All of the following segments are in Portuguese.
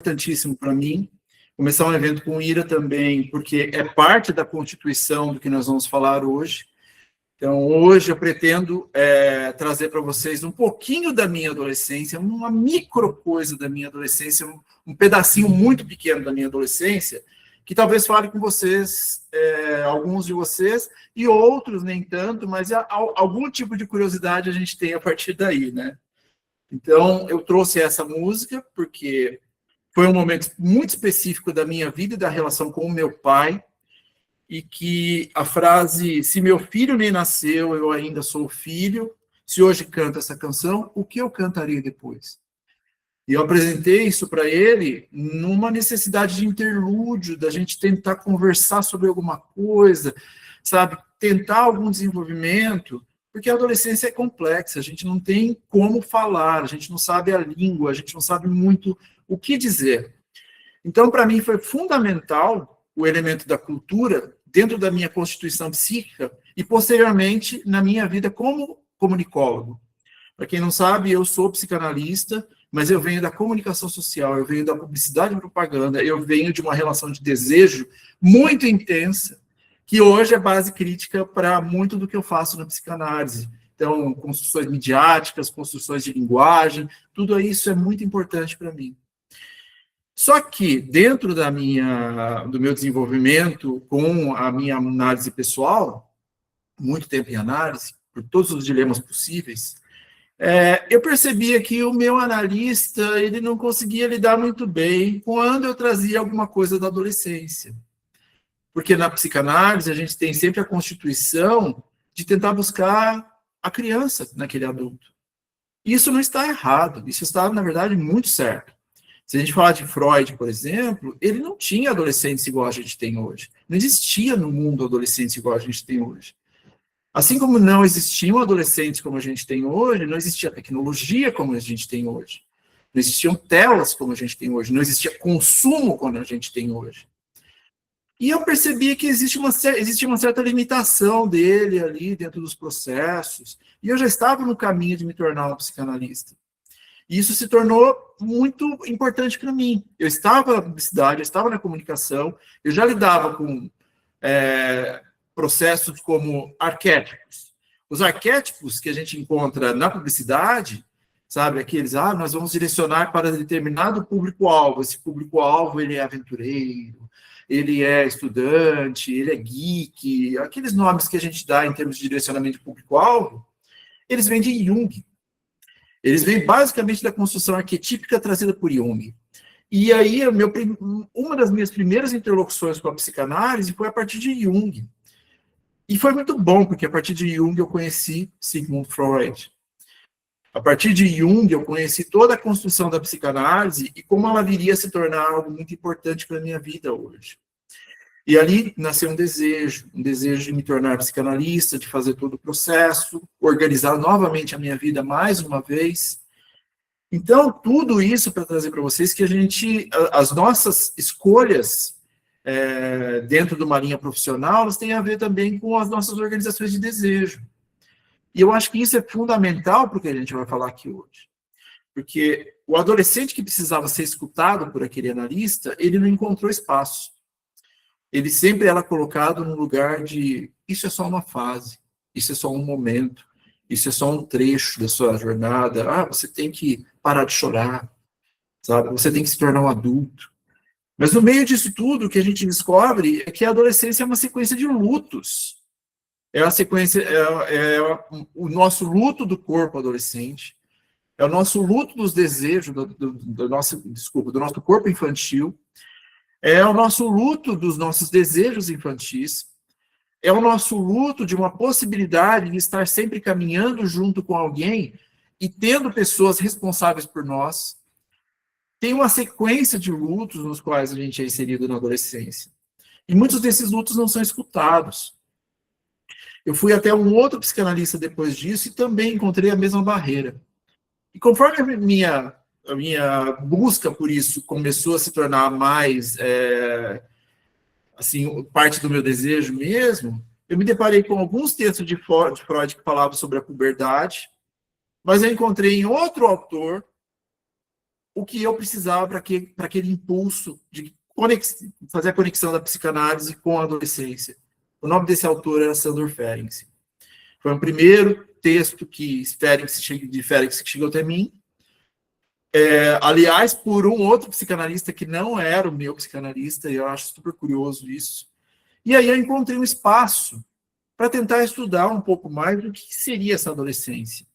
importantíssimo para mim. Começar um evento com Ira também, porque é parte da constituição do que nós vamos falar hoje. Então, hoje eu pretendo trazer para vocês um pouquinho da minha adolescência, uma micro coisa da minha adolescência, um pedacinho muito pequeno da minha adolescência, que talvez fale com vocês, alguns de vocês, e outros nem tanto, mas algum tipo de curiosidade a gente tem a partir daí, né? Então, eu trouxe essa música, porque foi um momento muito específico da minha vida e da relação com o meu pai, e que a frase, se meu filho nem nasceu, eu ainda sou filho, se hoje canto essa canção, o que eu cantaria depois? E eu apresentei isso para ele numa necessidade de interlúdio, da gente tentar conversar sobre alguma coisa, sabe? Tentar algum desenvolvimento, porque a adolescência é complexa, a gente não tem como falar, a gente não sabe a língua, a gente não sabe muito o que dizer. Então, para mim, foi fundamental o elemento da cultura dentro da minha constituição psíquica e, posteriormente, na minha vida como comunicólogo. Para quem não sabe, eu sou psicanalista, mas eu venho da comunicação social, eu venho da publicidade e propaganda, eu venho de uma relação de desejo muito intensa, que hoje é base crítica para muito do que eu faço na psicanálise. Então, construções midiáticas, construções de linguagem, tudo isso é muito importante para mim. Só que, dentro do meu desenvolvimento com a minha análise pessoal, muito tempo em análise, por todos os dilemas possíveis, eu percebia que o meu analista ele não conseguia lidar muito bem quando eu trazia alguma coisa da adolescência. Porque na psicanálise a gente tem sempre a constituição de tentar buscar a criança naquele adulto. Isso não está errado, isso está, na verdade, muito certo. Se a gente falar de Freud, por exemplo, ele não tinha adolescentes igual a gente tem hoje. Não existia no mundo adolescentes igual a gente tem hoje. Assim como não existiam adolescentes como a gente tem hoje, não existia tecnologia como a gente tem hoje. Não existiam telas como a gente tem hoje. Não existia consumo como a gente tem hoje. E eu percebi que existe uma certa limitação dele ali dentro dos processos. E eu já estava no caminho de me tornar um psicanalista. E isso se tornou muito importante para mim. Eu estava na publicidade, eu estava na comunicação, eu já lidava com processos como arquétipos. Os arquétipos que a gente encontra na publicidade, sabe, aqueles, nós vamos direcionar para determinado público-alvo. Esse público-alvo, ele é aventureiro, ele é estudante, ele é geek, aqueles nomes que a gente dá em termos de direcionamento de público-alvo, eles vêm de Jung. Eles vêm basicamente da construção arquetípica trazida por Jung. E aí, uma das minhas primeiras interlocuções com a psicanálise foi a partir de Jung. E foi muito bom, porque a partir de Jung eu conheci Sigmund Freud. A partir de Jung eu conheci toda a construção da psicanálise e como ela viria a se tornar algo muito importante para a minha vida hoje. E ali nasceu um desejo de me tornar psicanalista, de fazer todo o processo, organizar novamente a minha vida mais uma vez. Então, tudo isso para trazer para vocês que as nossas escolhas dentro de uma linha profissional, elas têm a ver também com as nossas organizações de desejo. E eu acho que isso é fundamental para o que a gente vai falar aqui hoje. Porque o adolescente que precisava ser escutado por aquele analista, ele não encontrou espaço. Ele sempre era colocado num lugar de, isso é só uma fase, isso é só um momento, isso é só um trecho da sua jornada, você tem que parar de chorar, sabe? Você tem que se tornar um adulto. Mas no meio disso tudo, o que a gente descobre é que a adolescência é uma sequência de lutos. É a sequência, o nosso luto do corpo adolescente, é o nosso luto dos desejos, do nosso corpo infantil, é o nosso luto dos nossos desejos infantis, é o nosso luto de uma possibilidade de estar sempre caminhando junto com alguém e tendo pessoas responsáveis por nós. Tem uma sequência de lutos nos quais a gente é inserido na adolescência. E muitos desses lutos não são escutados. Eu fui até um outro psicanalista depois disso e também encontrei a mesma barreira. E conforme a minha busca por isso começou a se tornar mais, assim, parte do meu desejo mesmo, eu me deparei com alguns textos de Freud que falavam sobre a puberdade, mas eu encontrei em outro autor o que eu precisava para aquele impulso de fazer a conexão da psicanálise com a adolescência. O nome desse autor era Sandor Ferenczi. Foi o primeiro texto de Ferenczi que chegou até mim. Aliás, por um outro psicanalista que não era o meu psicanalista, e eu acho super curioso isso. E aí eu encontrei um espaço para tentar estudar um pouco mais do que seria essa adolescência.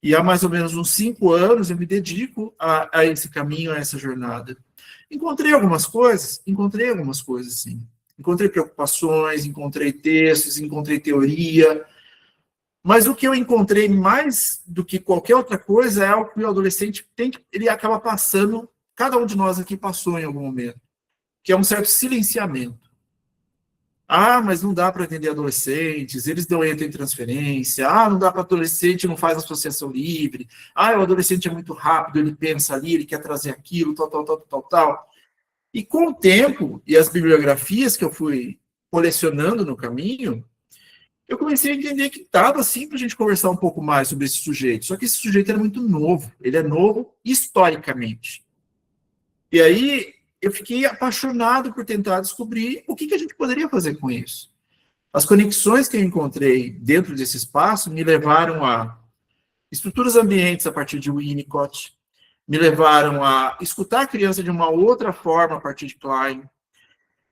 E há mais ou menos uns 5 anos eu me dedico a esse caminho, a essa jornada. Encontrei algumas coisas, sim. Encontrei preocupações, encontrei textos, encontrei teoria, mas o que eu encontrei mais do que qualquer outra coisa é o que o adolescente ele acaba passando, cada um de nós aqui passou em algum momento, que é um certo silenciamento. Ah, mas não dá para atender adolescentes, eles não entram em transferência. Ah, não dá para adolescente, não faz associação livre. Ah, o adolescente é muito rápido, ele pensa ali, ele quer trazer aquilo, tal. E com o tempo e as bibliografias que eu fui colecionando no caminho, eu comecei a entender que dava sim para a gente conversar um pouco mais sobre esse sujeito. Só que esse sujeito era muito novo, ele é novo historicamente. E aí eu fiquei apaixonado por tentar descobrir o que a gente poderia fazer com isso. As conexões que eu encontrei dentro desse espaço me levaram a estruturas ambientes a partir de Winnicott, me levaram a escutar a criança de uma outra forma a partir de Klein,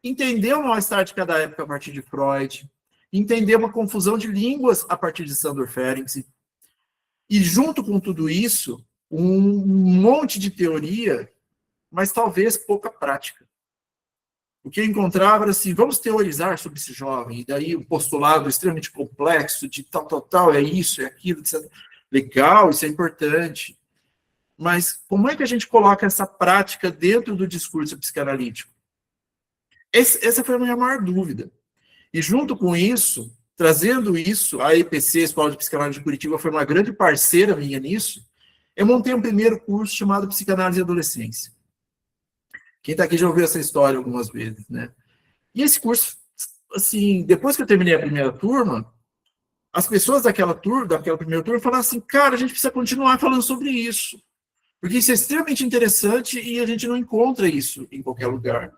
entender o mal-estar de cada época a partir de Freud, entender uma confusão de línguas a partir de Sandor Ferenczi, e junto com tudo isso, um monte de teoria, mas talvez pouca prática. O que eu encontrava era assim, vamos teorizar sobre esse jovem, e daí um postulado extremamente complexo de tal, é isso, é aquilo, etc. Legal, isso é importante. Mas como é que a gente coloca essa prática dentro do discurso psicanalítico? Essa foi a minha maior dúvida. E junto com isso, trazendo isso, a EPC, Escola de Psicanálise de Curitiba, foi uma grande parceira minha nisso, eu montei um primeiro curso chamado Psicanálise e Adolescência. Quem está aqui já ouviu essa história algumas vezes, né? E esse curso, assim, depois que eu terminei a primeira turma, as pessoas daquela primeira turma, falaram assim, cara, a gente precisa continuar falando sobre isso, porque isso é extremamente interessante e a gente não encontra isso em qualquer lugar.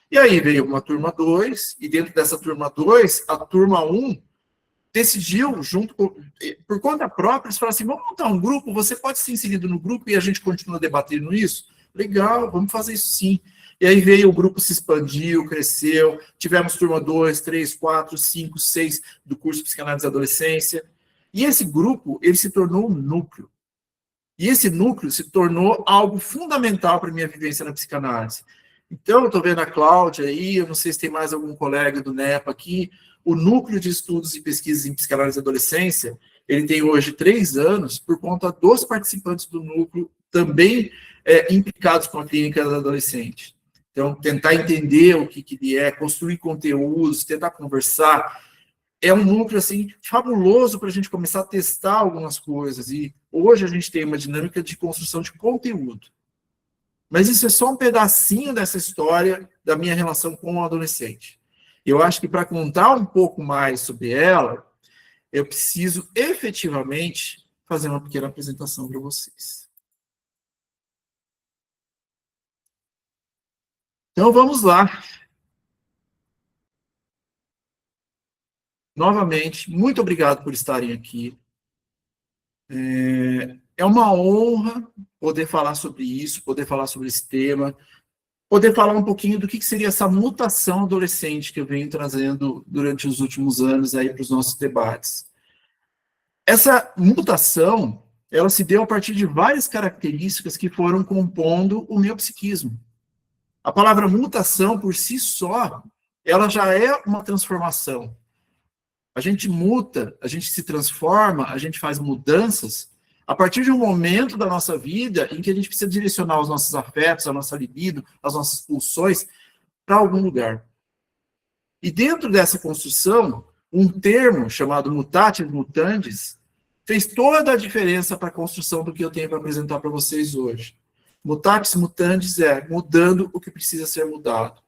E aí veio uma turma 2, e dentro dessa turma 2, a turma 1 decidiu, por conta própria, eles falaram assim, vamos montar um grupo, você pode ser inserido no grupo e a gente continua debatendo isso? Legal, vamos fazer isso sim. E aí veio, o grupo se expandiu, cresceu, tivemos turma 2, 3, 4, 5, 6 do curso de Psicanálise da Adolescência, e esse grupo, ele se tornou um núcleo. E esse núcleo se tornou algo fundamental para a minha vivência na psicanálise. Então, eu estou vendo a Cláudia aí, eu não sei se tem mais algum colega do NEPA aqui, o Núcleo de Estudos e Pesquisas em Psicanálise da Adolescência, ele tem hoje 3 anos, por conta dos participantes do núcleo, também implicados com a clínica da adolescente. Então, tentar entender o que ele é, construir conteúdos, tentar conversar, é um núcleo, assim, fabuloso para a gente começar a testar algumas coisas, e hoje a gente tem uma dinâmica de construção de conteúdo. Mas isso é só um pedacinho dessa história da minha relação com o adolescente. Eu acho que para contar um pouco mais sobre ela, eu preciso efetivamente fazer uma pequena apresentação para vocês. Então vamos lá. Novamente, muito obrigado por estarem aqui. É uma honra poder falar sobre isso, poder falar sobre esse tema, poder falar um pouquinho do que seria essa mutação adolescente que eu venho trazendo durante os últimos anos aí para os nossos debates. Essa mutação, ela se deu a partir de várias características que foram compondo o meu psiquismo. A palavra mutação, por si só, ela já é uma transformação. A gente muta, a gente se transforma, a gente faz mudanças a partir de um momento da nossa vida em que a gente precisa direcionar os nossos afetos, a nossa libido, as nossas pulsões para algum lugar. E dentro dessa construção, um termo chamado mutatis mutandis fez toda a diferença para a construção do que eu tenho para apresentar para vocês hoje. Mutatis mutandis é mudando o que precisa ser mudado.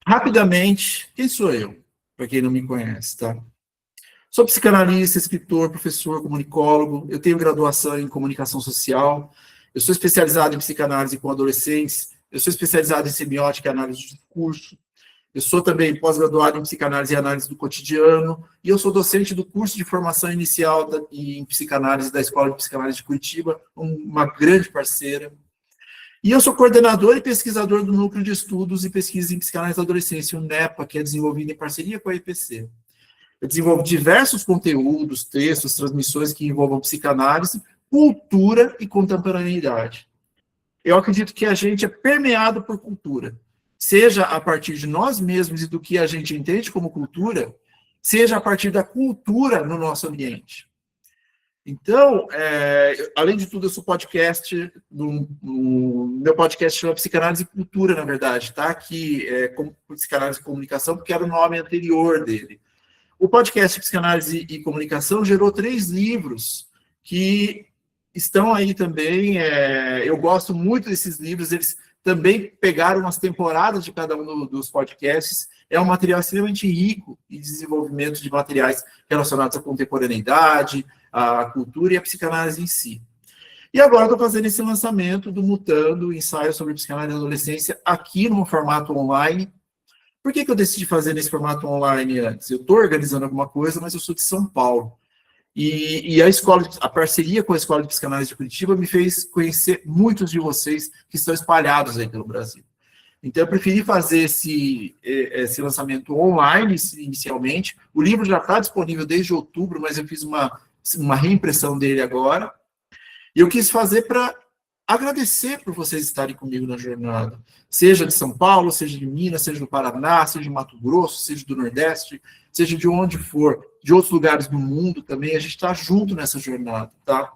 Rapidamente, quem sou eu? Para quem não me conhece, tá? Sou psicanalista, escritor, professor, comunicólogo, eu tenho graduação em comunicação social, eu sou especializado em psicanálise com adolescentes, eu sou especializado em semiótica e análise do discurso, eu sou também pós-graduado em psicanálise e análise do cotidiano, e eu sou docente do curso de formação inicial em psicanálise da Escola de Psicanálise de Curitiba, uma grande parceira. E eu sou coordenador e pesquisador do Núcleo de Estudos e Pesquisas em Psicanálise da Adolescência, o NEPA, que é desenvolvido em parceria com a IPC. Eu desenvolvo diversos conteúdos, textos, transmissões que envolvam psicanálise, cultura e contemporaneidade. Eu acredito que a gente é permeado por cultura, seja a partir de nós mesmos e do que a gente entende como cultura, seja a partir da cultura no nosso ambiente. Então, além de tudo, eu sou podcast, meu podcast chama Psicanálise e Cultura, na verdade, tá? Que é Psicanálise e Comunicação, porque era o nome anterior dele. O podcast Psicanálise e Comunicação gerou 3 livros que estão aí também. Eu gosto muito desses livros, eles também pegaram umas temporadas de cada um dos podcasts. É um material extremamente rico em desenvolvimento de materiais relacionados à contemporaneidade, à cultura e à psicanálise em si. E agora estou fazendo esse lançamento do Mutando, ensaio sobre psicanálise na adolescência, aqui no formato online. Por que eu decidi fazer nesse formato online antes? Eu estou organizando alguma coisa, mas eu sou de São Paulo. E a parceria com a Escola de Psicanálise de Curitiba me fez conhecer muitos de vocês que estão espalhados aí pelo Brasil. Então, eu preferi fazer esse lançamento online, inicialmente. O livro já está disponível desde outubro, mas eu fiz uma reimpressão dele agora. E eu quis fazer para agradecer por vocês estarem comigo na jornada. Seja de São Paulo, seja de Minas, seja do Paraná, seja de Mato Grosso, seja do Nordeste, seja de onde for, de outros lugares do mundo também, a gente está junto nessa jornada, tá?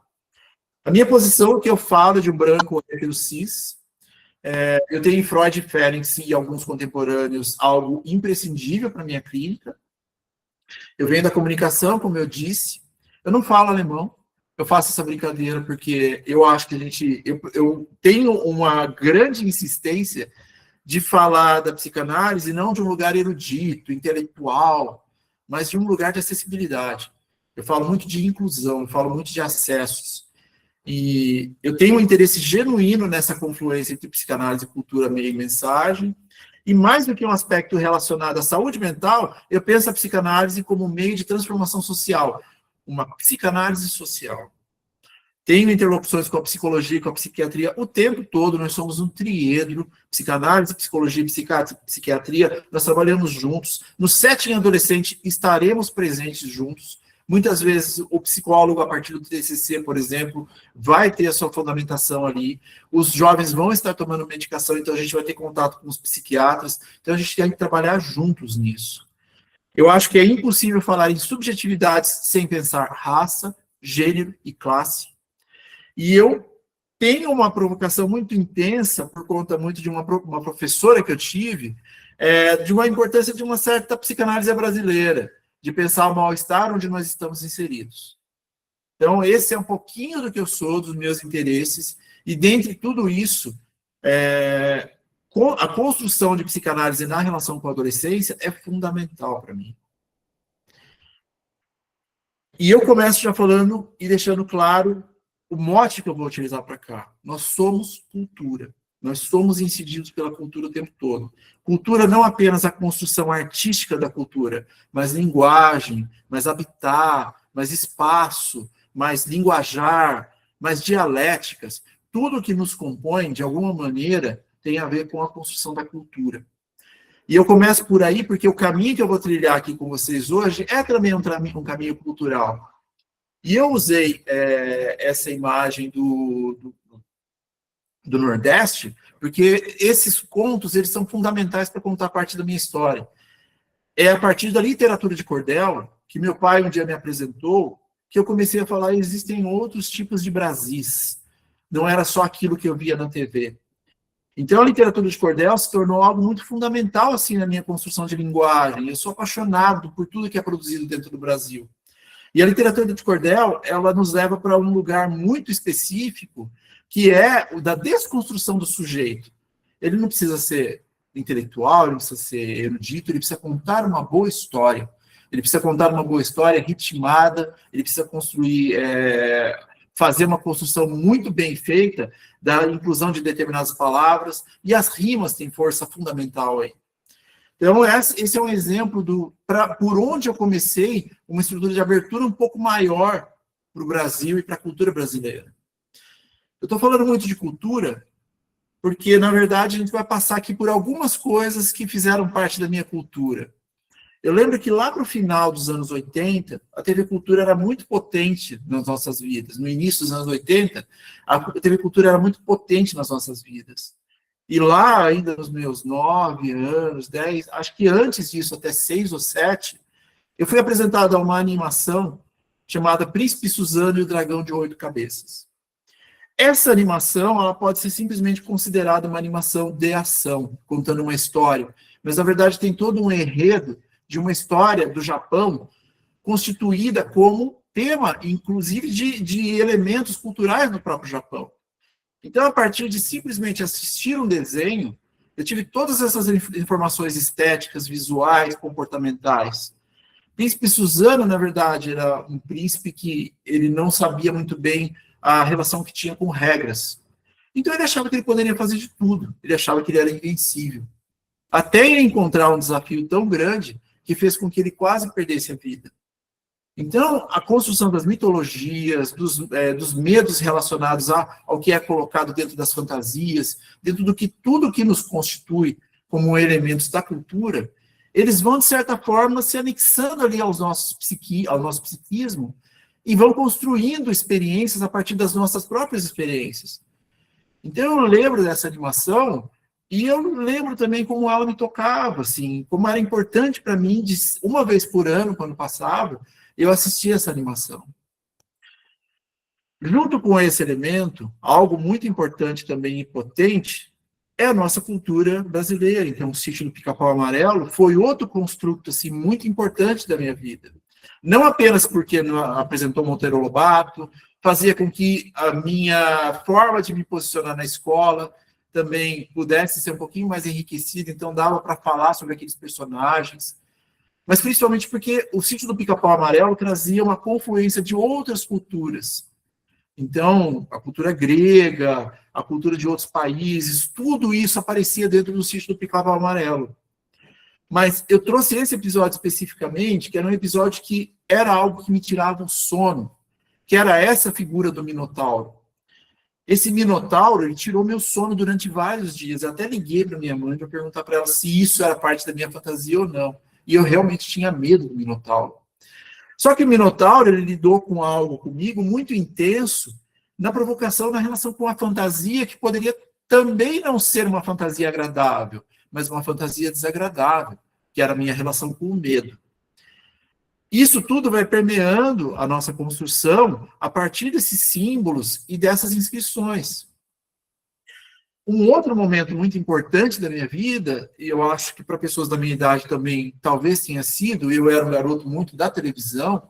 A minha posição é que eu falo de um branco hétero cis. Eu tenho em Freud e Ferenczi e alguns contemporâneos algo imprescindível para a minha clínica. Eu venho da comunicação, como eu disse. Eu não falo alemão. Eu faço essa brincadeira porque eu acho que eu tenho uma grande insistência de falar da psicanálise não de um lugar erudito, intelectual, mas de um lugar de acessibilidade. Eu falo muito de inclusão, eu falo muito de acessos. E eu tenho um interesse genuíno nessa confluência entre psicanálise, cultura, meio e mensagem. E mais do que um aspecto relacionado à saúde mental, eu penso a psicanálise como meio de transformação social, uma psicanálise social. Tenho interlocuções com a psicologia e com a psiquiatria o tempo todo, nós somos um triedro, psicanálise, psicologia e psiquiatria, nós trabalhamos juntos. No setting adolescente, estaremos presentes juntos. Muitas vezes o psicólogo, a partir do TCC, por exemplo, vai ter a sua fundamentação ali. Os jovens vão estar tomando medicação, então a gente vai ter contato com os psiquiatras. Então a gente tem que trabalhar juntos nisso. Eu acho que é impossível falar em subjetividades sem pensar raça, gênero e classe. E eu tenho uma provocação muito intensa, por conta muito de uma professora que eu tive, de uma importância de uma certa psicanálise brasileira, de pensar o mal-estar onde nós estamos inseridos. Então, esse é um pouquinho do que eu sou, dos meus interesses, e dentre tudo isso, a construção de psicanálise na relação com a adolescência é fundamental para mim. E eu começo já falando e deixando claro o mote que eu vou utilizar para cá. Nós somos cultura. Nós somos incididos pela cultura o tempo todo. Cultura não apenas a construção artística da cultura, mas linguagem, mais habitat, mais espaço, mais linguajar, mais dialéticas. Tudo que nos compõe, de alguma maneira, tem a ver com a construção da cultura. E eu começo por aí, porque o caminho que eu vou trilhar aqui com vocês hoje é também um caminho cultural. E eu usei essa imagem do Nordeste, porque esses contos eles são fundamentais para contar parte da minha história. É a partir da literatura de cordel, que meu pai um dia me apresentou, que eu comecei a falar que existem outros tipos de Brasis. Não era só aquilo que eu via na TV. Então, a literatura de cordel se tornou algo muito fundamental assim, na minha construção de linguagem. Eu sou apaixonado por tudo que é produzido dentro do Brasil. E a literatura de cordel, ela nos leva para um lugar muito específico, que é o da desconstrução do sujeito. Ele não precisa ser intelectual, ele não precisa ser erudito, ele precisa contar uma boa história. ele precisa contar uma boa história, ritmada, ele precisa construir, fazer uma construção muito bem feita da inclusão de determinadas palavras, e as rimas têm força fundamental aí. Então, esse é um exemplo por onde eu comecei uma estrutura de abertura um pouco maior para o Brasil e para a cultura brasileira. Eu estou falando muito de cultura, porque, na verdade, a gente vai passar aqui por algumas coisas que fizeram parte da minha cultura. Eu lembro que lá para o final dos anos 80, a TV Cultura era muito potente nas nossas vidas. No início dos anos 80, a TV Cultura era muito potente nas nossas vidas. E lá, ainda nos meus 9 anos, 10, acho que antes disso, até 6 ou 7, eu fui apresentado a uma animação chamada Príncipe Suzano e o Dragão de 8 Cabeças. Essa animação, ela pode ser simplesmente considerada uma animação de ação, contando uma história, mas na verdade tem todo um enredo de uma história do Japão constituída como tema, inclusive, de elementos culturais no próprio Japão. Então, a partir de simplesmente assistir um desenho, eu tive todas essas informações estéticas, visuais, comportamentais. Príncipe Suzano, na verdade, era um príncipe que ele não sabia muito bem a relação que tinha com regras. Então, ele achava que ele poderia fazer de tudo. Ele achava que ele era invencível. Até ele encontrar um desafio tão grande que fez com que ele quase perdesse a vida. Então, a construção das mitologias, dos medos relacionados ao que é colocado dentro das fantasias, dentro do que tudo que nos constitui como elementos da cultura, eles vão, de certa forma, se anexando ali ao nosso psiquismo e vão construindo experiências a partir das nossas próprias experiências. Então, eu lembro dessa animação e eu lembro também como ela me tocava, assim, como era importante para mim, uma vez por ano, quando passava, eu assistia essa animação. Junto com esse elemento, algo muito importante também e potente é a nossa cultura brasileira. Então, o Sítio do Pica-Pau Amarelo foi outro construto assim, muito importante da minha vida. Não apenas porque apresentou Monteiro Lobato, fazia com que a minha forma de me posicionar na escola também pudesse ser um pouquinho mais enriquecida, então dava para falar sobre aqueles personagens, mas principalmente porque o Sítio do Pica-Pau Amarelo trazia uma confluência de outras culturas. Então, a cultura grega, a cultura de outros países, tudo isso aparecia dentro do Sítio do Pica-Pau Amarelo. Mas eu trouxe esse episódio especificamente, que era um episódio que era algo que me tirava o sono, que era essa figura do Minotauro. Esse Minotauro, ele tirou meu sono durante vários dias. Eu até liguei para minha mãe para perguntar para ela se isso era parte da minha fantasia ou não. E eu realmente tinha medo do Minotauro. Só que o Minotauro, ele lidou com algo comigo muito intenso na provocação, na relação com a fantasia, que poderia também não ser uma fantasia agradável, mas uma fantasia desagradável, que era a minha relação com o medo. Isso tudo vai permeando a nossa construção a partir desses símbolos e dessas inscrições. Um outro momento muito importante da minha vida, e eu acho que para pessoas da minha idade também talvez tenha sido, eu era um garoto muito da televisão,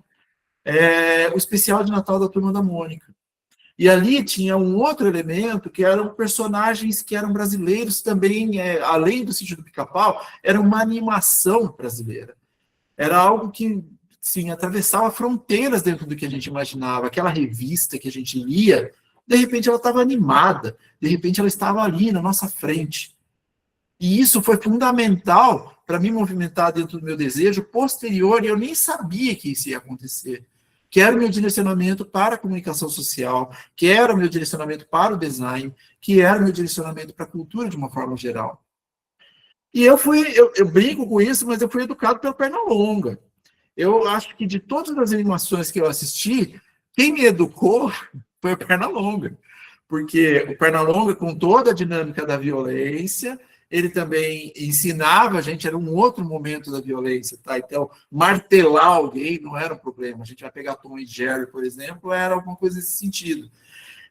é o especial de Natal da Turma da Mônica. E ali tinha um outro elemento, que eram personagens que eram brasileiros também, além do Sítio do Pica-Pau, era uma animação brasileira. Era algo que, sim, atravessava fronteiras dentro do que a gente imaginava. Aquela revista que a gente lia, de repente ela estava animada, de repente ela estava ali na nossa frente. E isso foi fundamental para me movimentar dentro do meu desejo posterior, e eu nem sabia que isso ia acontecer. Que era o meu direcionamento para a comunicação social, que era o meu direcionamento para o design, que era o meu direcionamento para a cultura de uma forma geral. E eu brinco com isso, mas eu fui educado pelo Pernalonga. Eu acho que de todas as animações que eu assisti, quem me educou foi o Pernalonga. Porque o Pernalonga, com toda a dinâmica da violência, ele também ensinava a gente, era um outro momento da violência, tá? Então, martelar alguém não era um problema. A gente vai pegar Tom e Jerry, por exemplo, era alguma coisa nesse sentido.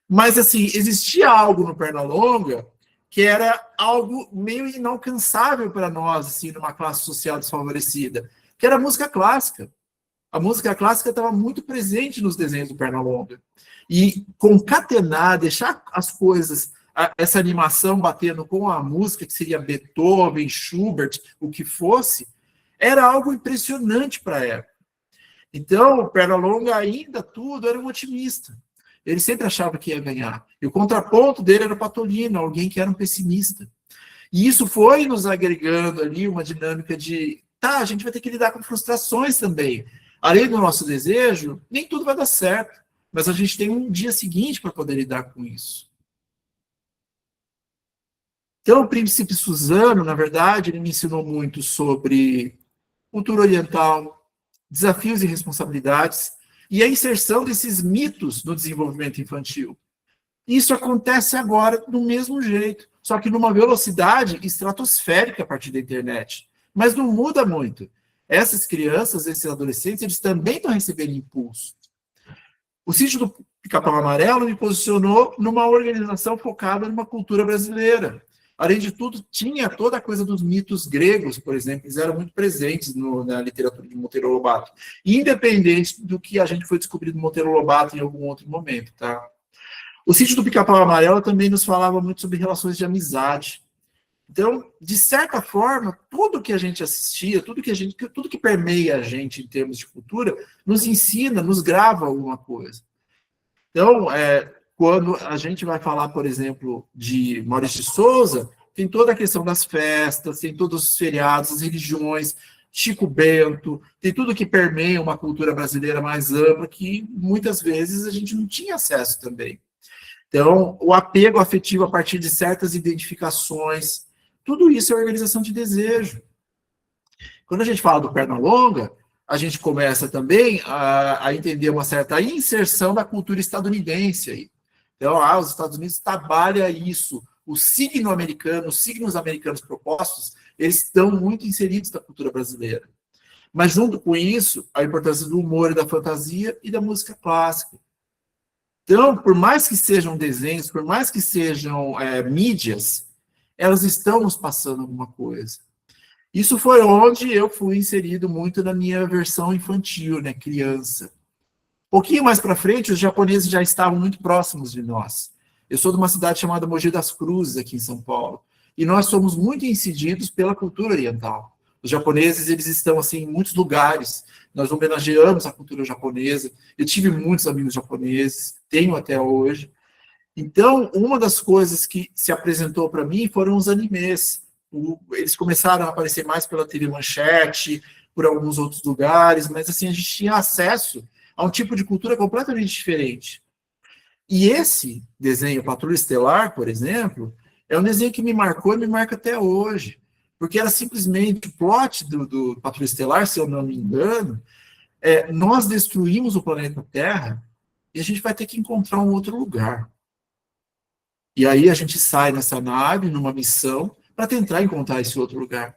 Mas, assim, existia algo no Pernalonga que era algo meio inalcançável para nós, assim, numa classe social desfavorecida, que era a música clássica. A música clássica estava muito presente nos desenhos do Pernalonga. E concatenar, deixar as coisas, essa animação batendo com a música, que seria Beethoven, Schubert, o que fosse, era algo impressionante para a época. Então, o Pernalonga ainda tudo era um otimista. Ele sempre achava que ia ganhar. E o contraponto dele era o Patolino, alguém que era um pessimista. E isso foi nos agregando ali uma dinâmica de, tá, a gente vai ter que lidar com frustrações também. Além do nosso desejo, nem tudo vai dar certo, mas a gente tem um dia seguinte para poder lidar com isso. Então, o Príncipe Suzano, na verdade, ele me ensinou muito sobre cultura oriental, desafios e responsabilidades, e a inserção desses mitos no desenvolvimento infantil. Isso acontece agora do mesmo jeito, só que numa velocidade estratosférica a partir da internet. Mas não muda muito. Essas crianças, esses adolescentes, eles também estão recebendo impulso. O Sítio do Pica-Pau Amarelo me posicionou numa organização focada numa cultura brasileira. Além de tudo, tinha toda a coisa dos mitos gregos, por exemplo, eles eram muito presentes na literatura de Monteiro Lobato, independente do que a gente foi descobrir do Monteiro Lobato em algum outro momento, tá? O Sítio do Pica-Pau Amarelo também nos falava muito sobre relações de amizade. Então, de certa forma, tudo que a gente assistia, tudo que permeia a gente em termos de cultura, nos ensina, nos grava alguma coisa. Então, quando a gente vai falar, por exemplo, de Maurício de Souza, tem toda a questão das festas, tem todos os feriados, as religiões, Chico Bento, tem tudo que permeia uma cultura brasileira mais ampla, que muitas vezes a gente não tinha acesso também. Então, o apego afetivo a partir de certas identificações, tudo isso é organização de desejo. Quando a gente fala do Pernalonga, a gente começa também a entender uma certa inserção da cultura estadunidense aí. Então, os Estados Unidos trabalham isso. O signo americano, os signos americanos propostos, eles estão muito inseridos na cultura brasileira. Mas, junto com isso, a importância do humor e da fantasia e da música clássica. Então, por mais que sejam desenhos, por mais que sejam mídias, elas estão nos passando alguma coisa. Isso foi onde eu fui inserido muito na minha versão infantil, né, criança. Um pouquinho mais para frente, os japoneses já estavam muito próximos de nós. Eu sou de uma cidade chamada Mogi das Cruzes, aqui em São Paulo, e nós somos muito incididos pela cultura oriental. Os japoneses, eles estão assim, em muitos lugares. Nós homenageamos a cultura japonesa. Eu tive muitos amigos japoneses, tenho até hoje. Então, uma das coisas que se apresentou para mim foram os animes. Eles começaram a aparecer mais pela TV Manchete, por alguns outros lugares, mas assim, a gente tinha acesso a um tipo de cultura completamente diferente. E esse desenho, Patrulha Estelar, por exemplo, é um desenho que me marcou e me marca até hoje. Porque era simplesmente o plot do Patrulha Estelar, se eu não me engano, nós destruímos o planeta Terra e a gente vai ter que encontrar um outro lugar. E aí a gente sai nessa nave, numa missão, para tentar encontrar esse outro lugar.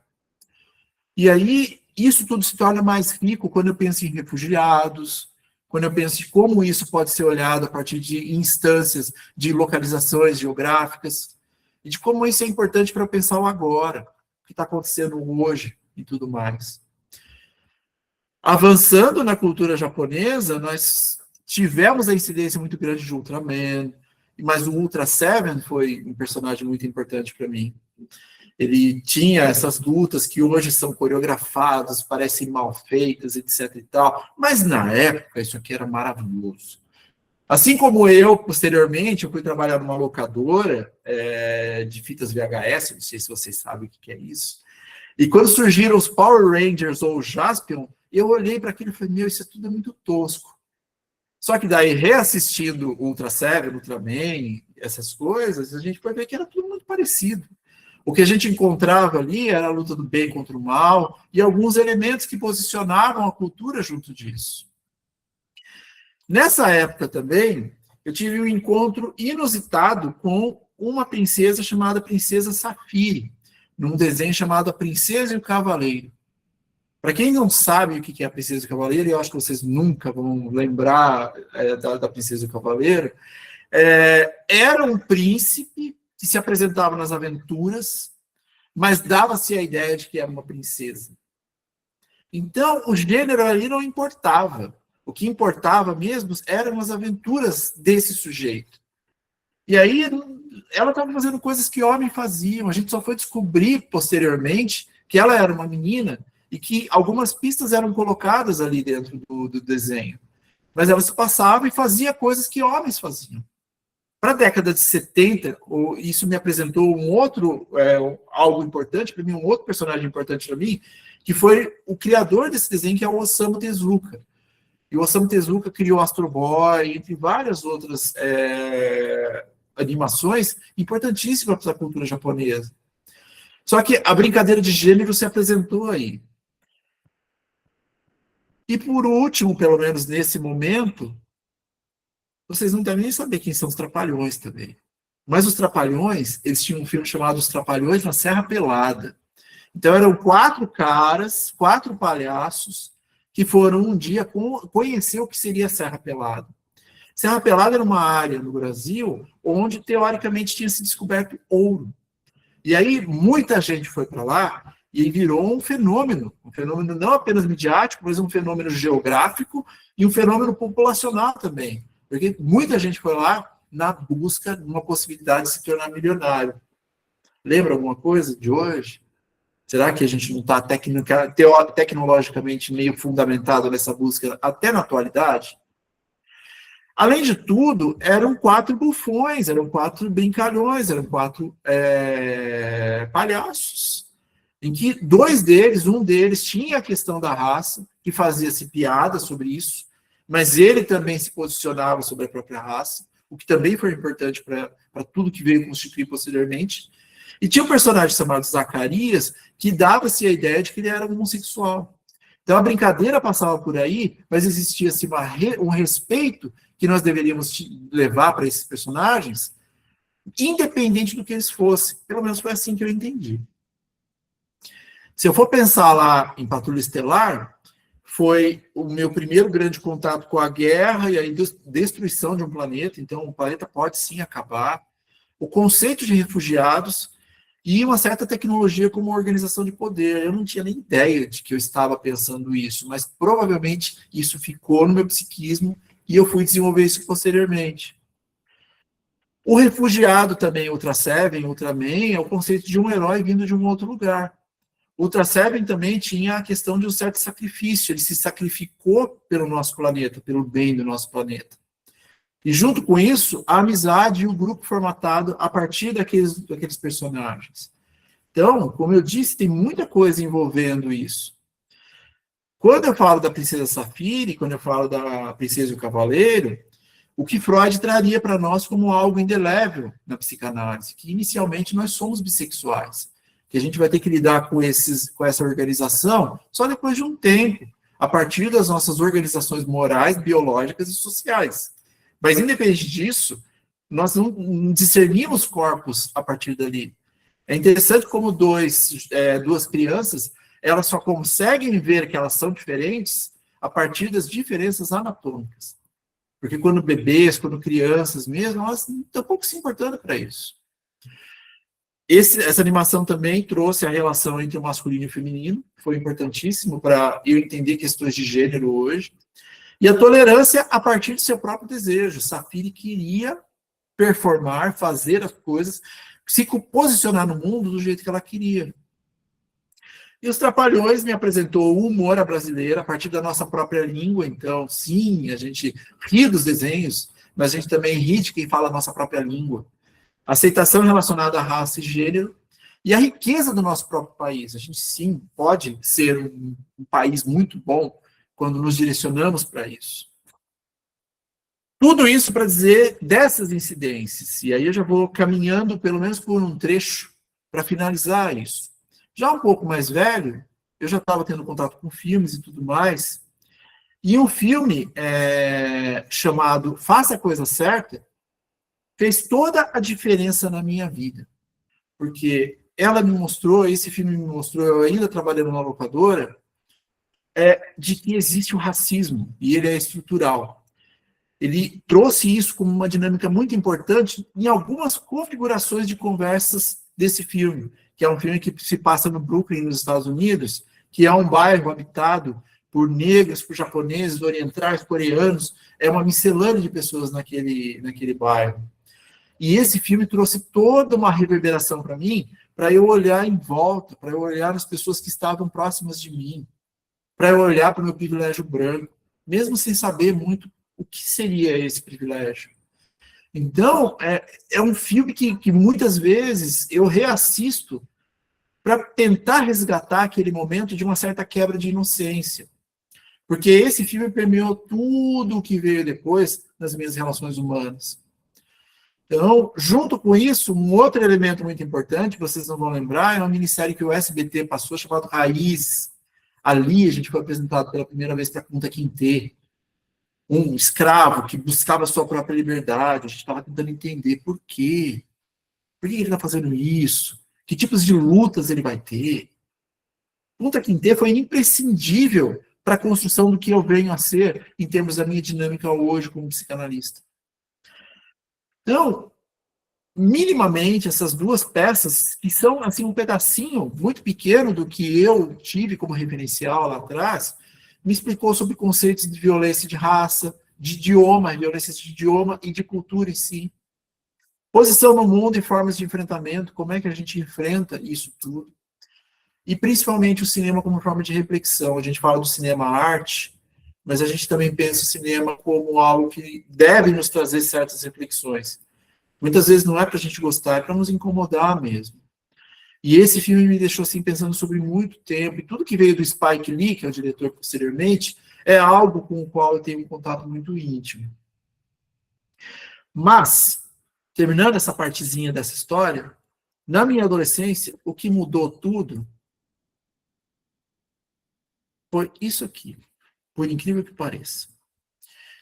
E aí isso tudo se torna mais rico quando eu penso em refugiados, quando eu penso em como isso pode ser olhado a partir de instâncias de localizações geográficas, e de como isso é importante para pensar o agora, o que está acontecendo hoje e tudo mais. Avançando na cultura japonesa, nós tivemos a incidência muito grande de Ultraman, mas o Ultra Seven foi um personagem muito importante para mim. Ele tinha essas lutas que hoje são coreografadas, parecem mal feitas, etc e tal, mas na época isso aqui era maravilhoso. Assim como eu, posteriormente, eu fui trabalhar numa locadora de fitas VHS, não sei se vocês sabem o que é isso, e quando surgiram os Power Rangers ou o Jaspion, eu olhei para aquilo e falei, meu, isso tudo é muito tosco. Só que daí, reassistindo Ultra Seven, Ultraman, essas coisas, a gente foi ver que era tudo muito parecido. O que a gente encontrava ali era a luta do bem contra o mal e alguns elementos que posicionavam a cultura junto disso. Nessa época também, eu tive um encontro inusitado com uma princesa chamada Princesa Safiri, num desenho chamado A Princesa e o Cavaleiro. Para quem não sabe o que é a Princesa e o Cavaleiro, eu acho que vocês nunca vão lembrar da Princesa e o Cavaleiro, era um príncipe que se apresentava nas aventuras, mas dava-se a ideia de que era uma princesa. Então, o gênero ali não importava. O que importava mesmo eram as aventuras desse sujeito. E aí, ela estava fazendo coisas que homens faziam. A gente só foi descobrir, posteriormente, que ela era uma menina e que algumas pistas eram colocadas ali dentro do desenho. Mas ela se passava e fazia coisas que homens faziam. Para a década de 70, isso me apresentou um outro, algo importante para mim, um outro personagem importante para mim, que foi o criador desse desenho, que é o Osamu Tezuka. E o Osamu Tezuka criou Astro Boy, entre várias outras animações importantíssimas para a cultura japonesa. Só que a brincadeira de gênero se apresentou aí. E por último, pelo menos nesse momento, vocês não devem nem saber quem são os Trapalhões também. Mas os Trapalhões, eles tinham um filme chamado Os Trapalhões na Serra Pelada. Então eram 4 caras, 4 palhaços, que foram um dia conhecer o que seria a Serra Pelada. Serra Pelada era uma área no Brasil onde, teoricamente, tinha se descoberto ouro. E aí muita gente foi para lá e virou um fenômeno não apenas midiático, mas um fenômeno geográfico e um fenômeno populacional também. Porque muita gente foi lá na busca de uma possibilidade de se tornar milionário. Lembra alguma coisa de hoje? Será que a gente não está tecnologicamente meio fundamentado nessa busca até na atualidade? Além de tudo, eram 4 bufões, eram 4 brincalhões, eram 4 palhaços, em que um deles tinha a questão da raça, que fazia-se piada sobre isso, mas ele também se posicionava sobre a própria raça, o que também foi importante para tudo que veio constituir posteriormente. E tinha um personagem chamado Zacarias, que dava-se a ideia de que ele era homossexual. Então a brincadeira passava por aí, mas existia-se um respeito que nós deveríamos levar para esses personagens, independente do que eles fossem. Pelo menos foi assim que eu entendi. Se eu for pensar lá em Patrulha Estelar, foi o meu primeiro grande contato com a guerra e a destruição de um planeta. Então o planeta pode sim acabar. O conceito de refugiados e uma certa tecnologia como organização de poder. Eu não tinha nem ideia de que eu estava pensando isso, mas provavelmente isso ficou no meu psiquismo e eu fui desenvolver isso posteriormente. O refugiado também, Ultra Seven, Ultraman, é o conceito de um herói vindo de um outro lugar. Ultra Seven também tinha a questão de um certo sacrifício, ele se sacrificou pelo nosso planeta, pelo bem do nosso planeta. E junto com isso, a amizade e o grupo formatado a partir daqueles personagens. Então, como eu disse, tem muita coisa envolvendo isso. Quando eu falo da Princesa Safira, quando eu falo da Princesa e o Cavaleiro, o que Freud traria para nós como algo indelével na psicanálise, que inicialmente nós somos bissexuais, que a gente vai ter que lidar com essa organização só depois de um tempo, a partir das nossas organizações morais, biológicas e sociais. Mas, independente disso, nós não discernimos corpos a partir dali. É interessante como duas crianças, elas só conseguem ver que elas são diferentes a partir das diferenças anatômicas. Porque quando bebês, quando crianças mesmo, elas estão pouco se importando para isso. Essa animação também trouxe a relação entre o masculino e o feminino, foi importantíssimo para eu entender questões de gênero hoje. E a tolerância a partir do seu próprio desejo. Safiri queria performar, fazer as coisas, se posicionar no mundo do jeito que ela queria. E os Trapalhões me apresentou o humor à brasileira a partir da nossa própria língua. Então, sim, a gente ri dos desenhos, mas a gente também ri de quem fala a nossa própria língua. Aceitação relacionada à raça e gênero. E a riqueza do nosso próprio país. A gente, sim, pode ser um país muito bom quando nos direcionamos para isso. Tudo isso para dizer dessas incidências. E aí eu já vou caminhando, pelo menos por um trecho, para finalizar isso. Já um pouco mais velho, eu já estava tendo contato com filmes e tudo mais, e um filme chamado Faça a Coisa Certa fez toda a diferença na minha vida. Porque esse filme me mostrou, eu ainda trabalhando na locadora, de que existe o racismo, e ele é estrutural. Ele trouxe isso como uma dinâmica muito importante em algumas configurações de conversas desse filme, que é um filme que se passa no Brooklyn, nos Estados Unidos, que é um bairro habitado por negros, por japoneses, orientais, coreanos, é uma miscelânea de pessoas naquele bairro. E esse filme trouxe toda uma reverberação para mim, para eu olhar em volta, para eu olhar nas pessoas que estavam próximas de mim, para eu olhar para o meu privilégio branco, mesmo sem saber muito o que seria esse privilégio. Então, é um filme que muitas vezes eu reassisto para tentar resgatar aquele momento de uma certa quebra de inocência. Porque esse filme permeou tudo o que veio depois nas minhas relações humanas. Então, junto com isso, um outro elemento muito importante, que vocês não vão lembrar, é uma minissérie que o SBT passou, chamada Raiz. Ali a gente foi apresentado pela primeira vez para Kunta Kinte, um escravo que buscava a sua própria liberdade. A gente estava tentando entender por quê. Por que ele está fazendo isso? Que tipos de lutas ele vai ter? Kunta Kinte foi imprescindível para a construção do que eu venho a ser em termos da minha dinâmica hoje como psicanalista. Então, minimamente, essas duas peças, que são assim um pedacinho muito pequeno do que eu tive como referencial lá atrás, me explicou sobre conceitos de violência de raça, de idioma, violência de idioma e de cultura em si. Posição no mundo e formas de enfrentamento, como é que a gente enfrenta isso tudo. E principalmente o cinema como forma de reflexão. A gente fala do cinema arte, mas a gente também pensa o cinema como algo que deve nos trazer certas reflexões. Muitas vezes não é para a gente gostar, é para nos incomodar mesmo. E esse filme me deixou assim pensando sobre muito tempo, e tudo que veio do Spike Lee, que é o diretor posteriormente, é algo com o qual eu tenho um contato muito íntimo. Mas, terminando essa partezinha dessa história, na minha adolescência, o que mudou tudo foi isso aqui, por incrível que pareça.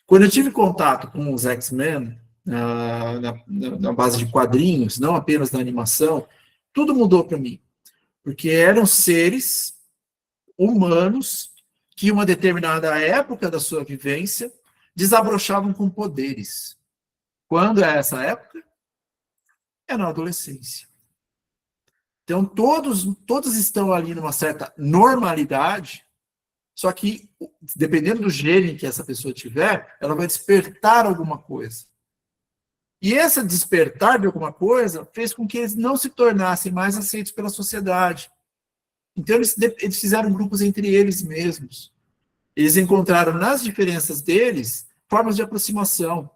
Quando eu tive contato com os X-Men, na base de quadrinhos, não apenas na animação, tudo mudou para mim. Porque eram seres humanos que, em uma determinada época da sua vivência, desabrochavam com poderes. Quando é essa época? É na adolescência. Então, todos estão ali numa certa normalidade, só que, dependendo do gene que essa pessoa tiver, ela vai despertar alguma coisa. E esse despertar de alguma coisa fez com que eles não se tornassem mais aceitos pela sociedade. Então, eles fizeram grupos entre eles mesmos. Eles encontraram nas diferenças deles formas de aproximação.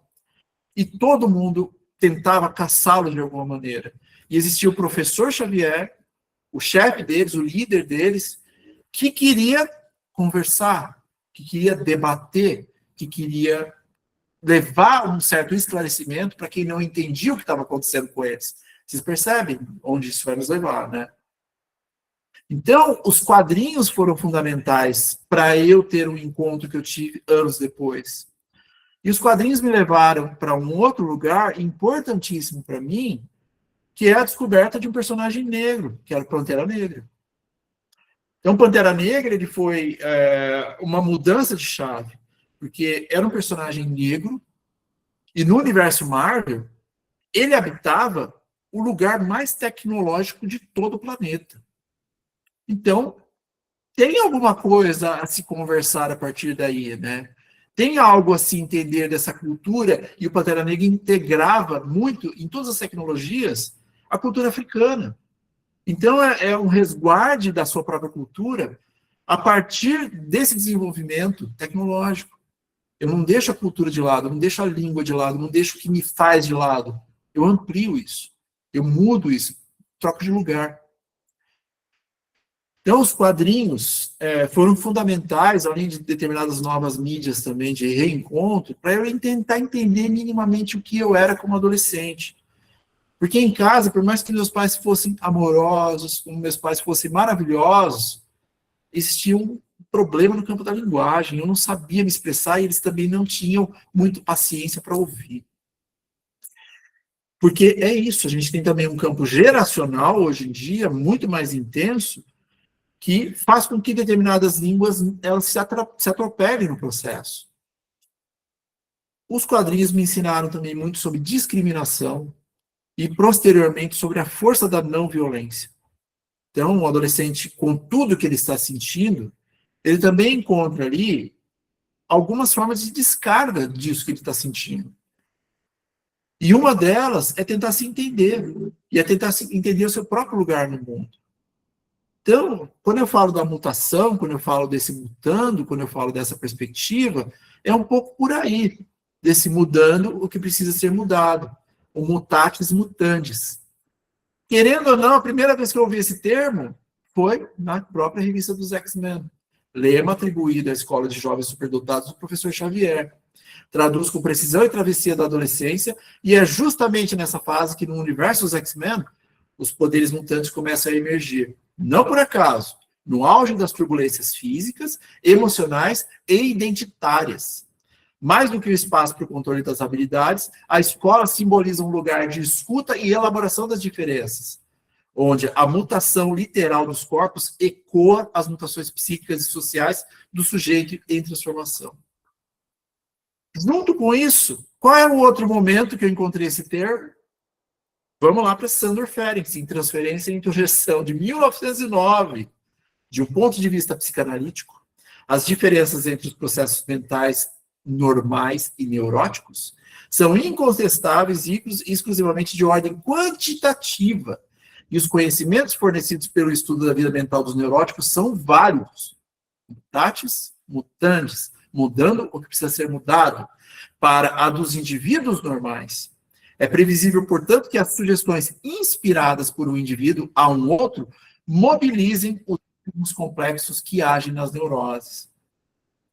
E todo mundo tentava caçá-lo de alguma maneira. E existia o professor Xavier, o chefe deles, o líder deles, que queria conversar, que queria debater, que queria levar um certo esclarecimento para quem não entendia o que estava acontecendo com eles. Vocês percebem onde isso vai nos levar, né? Então, os quadrinhos foram fundamentais para eu ter um encontro que eu tive anos depois. E os quadrinhos me levaram para um outro lugar importantíssimo para mim, que é a descoberta de um personagem negro, que era o Pantera Negra. Então, Pantera Negra ele foi uma mudança de chave, porque era um personagem negro, e no universo Marvel, ele habitava o lugar mais tecnológico de todo o planeta. Então, tem alguma coisa a se conversar a partir daí, né? Tem algo a se entender dessa cultura, e o Pantera Negra integrava muito, em todas as tecnologias, a cultura africana. Então, é um resguarde da sua própria cultura a partir desse desenvolvimento tecnológico. Eu não deixo a cultura de lado, eu não deixo a língua de lado, eu não deixo o que me faz de lado. Eu amplio isso, eu mudo isso, troco de lugar. Então, os quadrinhos foram fundamentais, além de determinadas novas mídias também de reencontro, para eu tentar entender minimamente o que eu era como adolescente. Porque em casa, por mais que meus pais fossem amorosos, como meus pais fossem maravilhosos, existia um problema no campo da linguagem. Eu não sabia me expressar e eles também não tinham muito paciência para ouvir. Porque é isso, a gente tem também um campo geracional, hoje em dia, muito mais intenso, que faz com que determinadas línguas elas se atropelem no processo. Os quadrinhos me ensinaram também muito sobre discriminação e, posteriormente, sobre a força da não violência. Então, o adolescente, com tudo que ele está sentindo, ele também encontra ali algumas formas de descarga disso que ele está sentindo. E uma delas é tentar se entender, e é tentar entender o seu próprio lugar no mundo. Então, quando eu falo da mutação, quando eu falo desse mutando, quando eu falo dessa perspectiva, é um pouco por aí, desse mudando o que precisa ser mudado, o mutatis mutandis. Querendo ou não, a primeira vez que eu ouvi esse termo foi na própria revista dos X-Men. Lema atribuído à Escola de Jovens Superdotados do professor Xavier. Traduz com precisão e travessia da adolescência, e é justamente nessa fase que no universo dos X-Men, os poderes mutantes começam a emergir. Não por acaso, no auge das turbulências físicas, emocionais e identitárias. Mais do que o espaço para o controle das habilidades, a escola simboliza um lugar de escuta e elaboração das diferenças, onde a mutação literal dos corpos ecoa as mutações psíquicas e sociais do sujeito em transformação. Junto com isso, qual é o outro momento que eu encontrei esse termo? Vamos lá para Sandor Ferenczi, em Transferência e Introjeção, de 1909. De um ponto de vista psicanalítico, as diferenças entre os processos mentais normais e neuróticos são incontestáveis e exclusivamente de ordem quantitativa, e os conhecimentos fornecidos pelo estudo da vida mental dos neuróticos são vários, mutatis mutandis, mudando o que precisa ser mudado, para a dos indivíduos normais. É previsível, portanto, que as sugestões inspiradas por um indivíduo a um outro mobilizem os complexos que agem nas neuroses.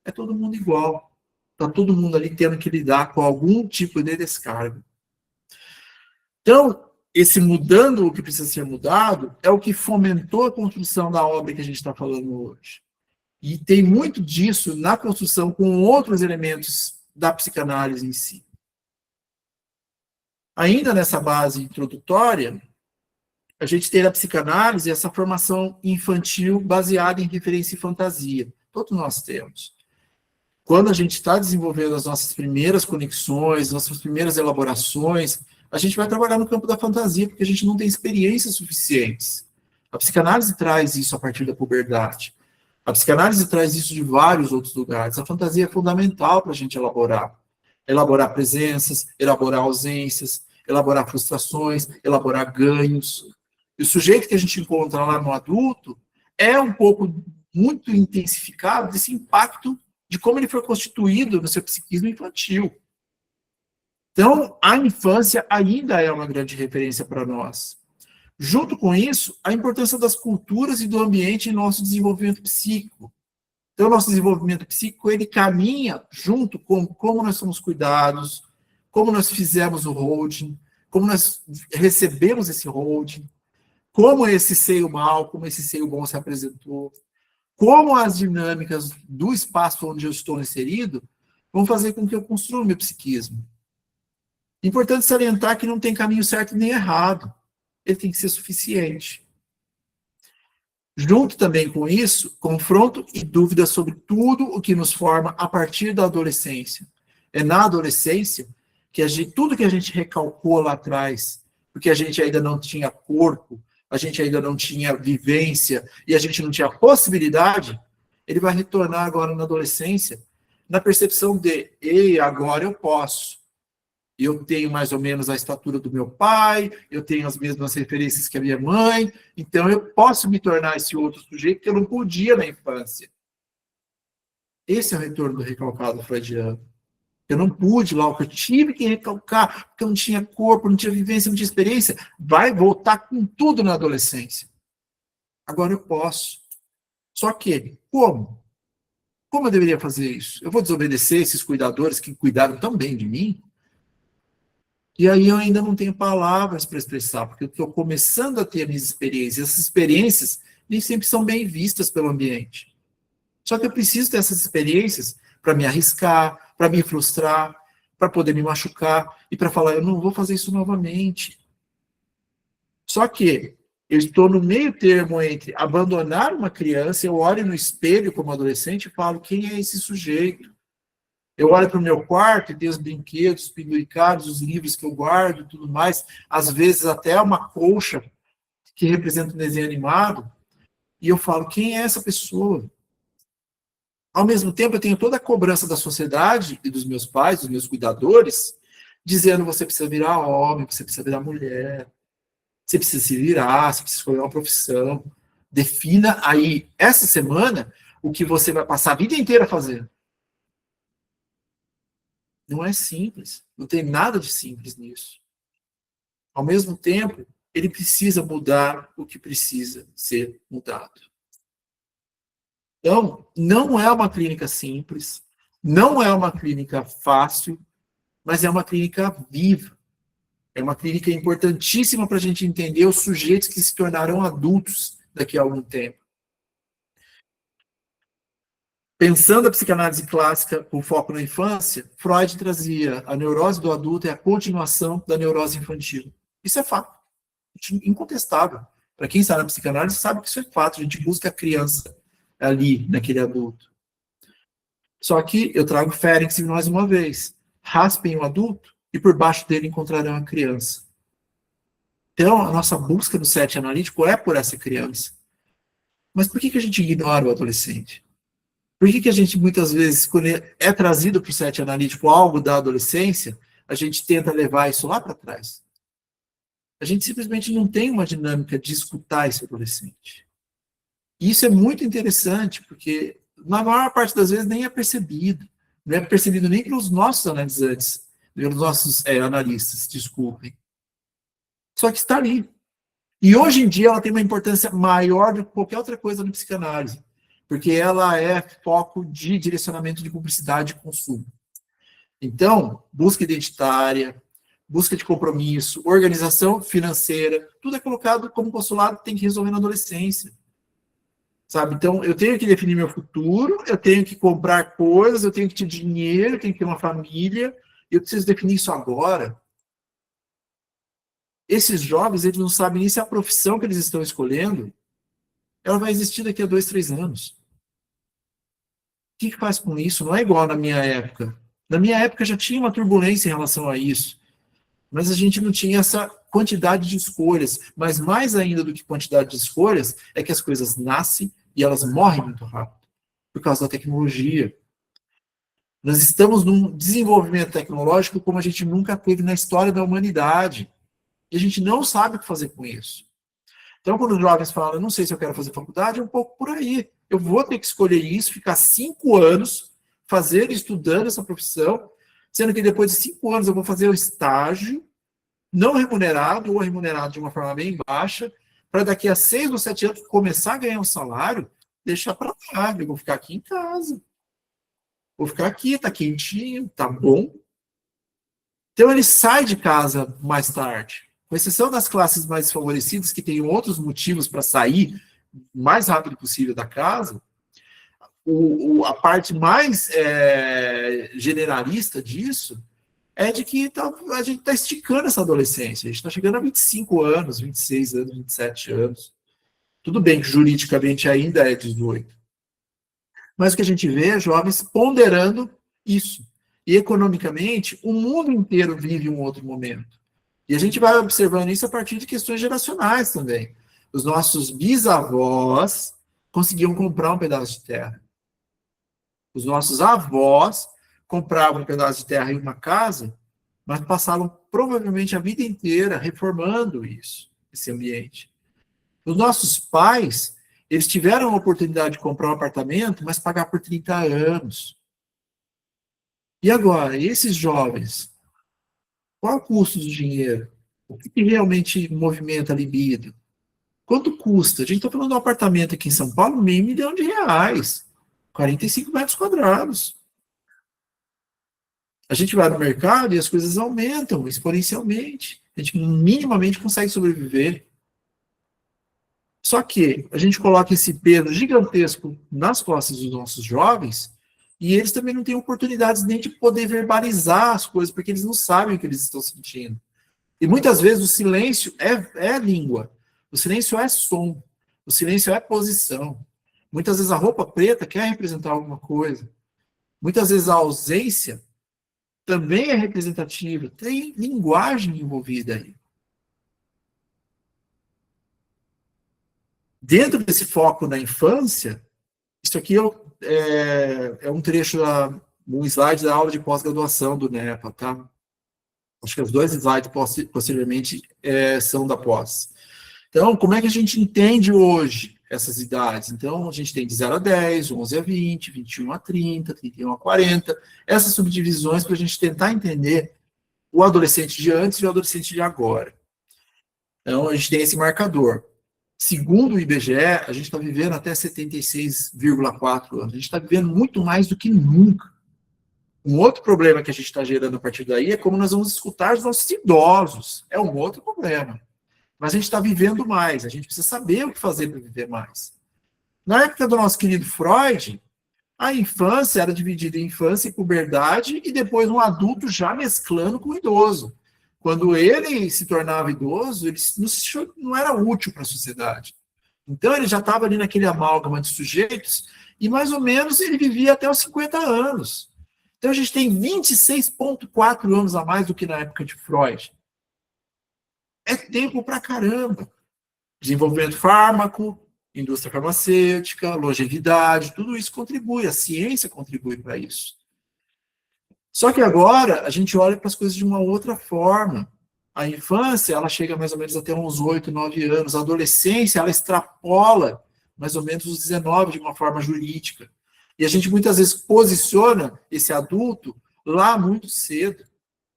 É todo mundo igual. Está todo mundo ali tendo que lidar com algum tipo de descarga. Então, esse mudando o que precisa ser mudado é o que fomentou a construção da obra que a gente está falando hoje. E tem muito disso na construção com outros elementos da psicanálise em si. Ainda nessa base introdutória, a gente tem na psicanálise essa formação infantil baseada em referência e fantasia. Todos nós temos. Quando a gente está desenvolvendo as nossas primeiras conexões, nossas primeiras elaborações, a gente vai trabalhar no campo da fantasia, porque a gente não tem experiências suficientes. A psicanálise traz isso a partir da puberdade. A psicanálise traz isso de vários outros lugares. A fantasia é fundamental para a gente elaborar. Elaborar presenças, elaborar ausências, elaborar frustrações, elaborar ganhos. E o sujeito que a gente encontra lá no adulto é um pouco muito intensificado desse impacto de como ele foi constituído no seu psiquismo infantil. Então, a infância ainda é uma grande referência para nós. Junto com isso, a importância das culturas e do ambiente em nosso desenvolvimento psíquico. Então, o nosso desenvolvimento psíquico, ele caminha junto com como nós somos cuidados, como nós fizemos o holding, como nós recebemos esse holding, como esse seio mal, como esse seio bom se apresentou, como as dinâmicas do espaço onde eu estou inserido vão fazer com que eu construa o meu psiquismo. Importante salientar que não tem caminho certo nem errado. Ele tem que ser suficiente. Junto também com isso, confronto e dúvida sobre tudo o que nos forma a partir da adolescência. É na adolescência que tudo que a gente recalcou lá atrás, porque a gente ainda não tinha corpo, a gente ainda não tinha vivência e a gente não tinha possibilidade, ele vai retornar agora na adolescência, na percepção de, ei, agora eu posso. Eu tenho mais ou menos a estatura do meu pai, eu tenho as mesmas referências que a minha mãe, então eu posso me tornar esse outro sujeito que eu não podia na infância. Esse é o retorno do recalcado freudiano. Eu não pude lá, o que eu tive que recalcar, porque eu não tinha corpo, não tinha vivência, não tinha experiência, vai voltar com tudo na adolescência. Agora eu posso. Só que, como? Como eu deveria fazer isso? Eu vou desobedecer esses cuidadores que cuidaram tão bem de mim? E aí eu ainda não tenho palavras para expressar, porque eu estou começando a ter minhas experiências. Essas experiências nem sempre são bem vistas pelo ambiente. Só que eu preciso dessas experiências para me arriscar, para me frustrar, para poder me machucar e para falar, eu não vou fazer isso novamente. Só que eu estou no meio termo entre abandonar uma criança, eu olho no espelho como adolescente e falo, quem é esse sujeito? Eu olho para o meu quarto e tenho os brinquedos penduricados, os livros que eu guardo e tudo mais, às vezes até uma colcha que representa um desenho animado, e eu falo, quem é essa pessoa? Ao mesmo tempo, eu tenho toda a cobrança da sociedade e dos meus pais, dos meus cuidadores, dizendo você precisa virar homem, você precisa virar mulher, você precisa se virar, você precisa escolher uma profissão. Defina aí, essa semana, o que você vai passar a vida inteira fazendo. Não é simples, não tem nada de simples nisso. Ao mesmo tempo, ele precisa mudar o que precisa ser mudado. Então, não é uma clínica simples, não é uma clínica fácil, mas é uma clínica viva. É uma clínica importantíssima para a gente entender os sujeitos que se tornarão adultos daqui a algum tempo. Pensando a psicanálise clássica com foco na infância, Freud trazia a neurose do adulto é a continuação da neurose infantil. Isso é fato, incontestável. Para quem está na psicanálise sabe que isso é fato, a gente busca a criança ali, naquele adulto. Só que eu trago Ferenczi mais uma vez. Raspem o adulto e por baixo dele encontrarão a criança. Então, a nossa busca no set analítico é por essa criança. Mas por que a gente ignora o adolescente? Por que a gente, muitas vezes, quando é trazido para o set analítico algo da adolescência, a gente tenta levar isso lá para trás? A gente simplesmente não tem uma dinâmica de escutar esse adolescente. E isso é muito interessante, porque na maior parte das vezes nem é percebido. Não é percebido nem pelos nossos analisantes, pelos nossos analistas, desculpem. Só que está ali. E hoje em dia ela tem uma importância maior do que qualquer outra coisa na psicanálise, porque ela é foco de direcionamento de publicidade e consumo. Então, busca identitária, busca de compromisso, organização financeira, tudo é colocado como postulado que tem que resolver na adolescência. Sabe? Então, eu tenho que definir meu futuro, eu tenho que comprar coisas, eu tenho que ter dinheiro, eu tenho que ter uma família, eu preciso definir isso agora. Esses jovens, eles não sabem nem se a profissão que eles estão escolhendo, ela vai existir daqui a 2, 3 anos. O que faz com isso? Não é igual na minha época. Na minha época já tinha uma turbulência em relação a isso, mas a gente não tinha essa quantidade de escolhas. Mas mais ainda do que quantidade de escolhas, é que as coisas nascem e elas morrem muito rápido, por causa da tecnologia. Nós estamos num desenvolvimento tecnológico como a gente nunca teve na história da humanidade. E a gente não sabe o que fazer com isso. Então, quando os jovens falam, eu não sei se eu quero fazer faculdade, é um pouco por aí. Eu vou ter que escolher isso, ficar 5 anos estudando essa profissão, sendo que depois de 5 anos eu vou fazer o estágio, não remunerado, ou remunerado de uma forma bem baixa, para daqui a 6 ou 7 anos começar a ganhar um salário, deixar para lá, eu vou ficar aqui em casa. Vou ficar aqui, tá quentinho, tá bom. Então ele sai de casa mais tarde. Com exceção das classes mais favorecidas, que têm outros motivos para sair o mais rápido possível da casa, a parte mais generalista disso é de que a gente está esticando essa adolescência. A gente está chegando a 25 anos, 26 anos, 27 anos. Tudo bem que juridicamente ainda é 18. Mas o que a gente vê é jovens ponderando isso. E economicamente, o mundo inteiro vive um outro momento. E a gente vai observando isso a partir de questões geracionais também. Os nossos bisavós conseguiam comprar um pedaço de terra. Os nossos avós compravam um pedaço de terra em uma casa, mas passavam provavelmente a vida inteira reformando isso, esse ambiente. Os nossos pais, eles tiveram a oportunidade de comprar um apartamento, mas pagar por 30 anos. E agora, esses jovens, qual é o custo do dinheiro? O que realmente movimenta a libido? Quanto custa? A gente está falando de um apartamento aqui em São Paulo, meio milhão de reais. 45 metros quadrados. A gente vai no mercado e as coisas aumentam exponencialmente. A gente minimamente consegue sobreviver. Só que a gente coloca esse peso gigantesco nas costas dos nossos jovens e eles também não têm oportunidades nem de poder verbalizar as coisas, porque eles não sabem o que eles estão sentindo. E muitas vezes o silêncio é língua, o silêncio é som, o silêncio é posição. Muitas vezes a roupa preta quer representar alguma coisa. Muitas vezes a ausência também é representativa. Tem linguagem envolvida aí. Dentro desse foco na infância, isso aqui é um trecho, um slide da aula de pós-graduação do NEPA, tá? Acho que os 2 slides, possivelmente, são da pós. Então, como é que a gente entende hoje essas idades? Então, a gente tem de 0 a 10, 11 a 20, 21 a 30, 31 a 40, essas subdivisões para a gente tentar entender o adolescente de antes e o adolescente de agora. Então, a gente tem esse marcador. Segundo o IBGE, a gente está vivendo até 76,4 anos. A gente está vivendo muito mais do que nunca. Um outro problema que a gente está gerando a partir daí é como nós vamos escutar os nossos idosos. É um outro problema. Mas a gente está vivendo mais. A gente precisa saber o que fazer para viver mais. Na época do nosso querido Freud, a infância era dividida em infância e puberdade e depois um adulto já mesclando com o idoso. Quando ele se tornava idoso, ele não era útil para a sociedade. Então, ele já estava ali naquele amálgama de sujeitos e, mais ou menos, ele vivia até os 50 anos. Então, a gente tem 26,4 anos a mais do que na época de Freud. É tempo pra caramba. Desenvolvimento fármaco, indústria farmacêutica, longevidade, tudo isso contribui, a ciência contribui para isso. Só que agora, a gente olha para as coisas de uma outra forma. A infância, ela chega mais ou menos até uns 8, 9 anos. A adolescência, ela extrapola mais ou menos os 19 de uma forma jurídica. E a gente muitas vezes posiciona esse adulto lá muito cedo,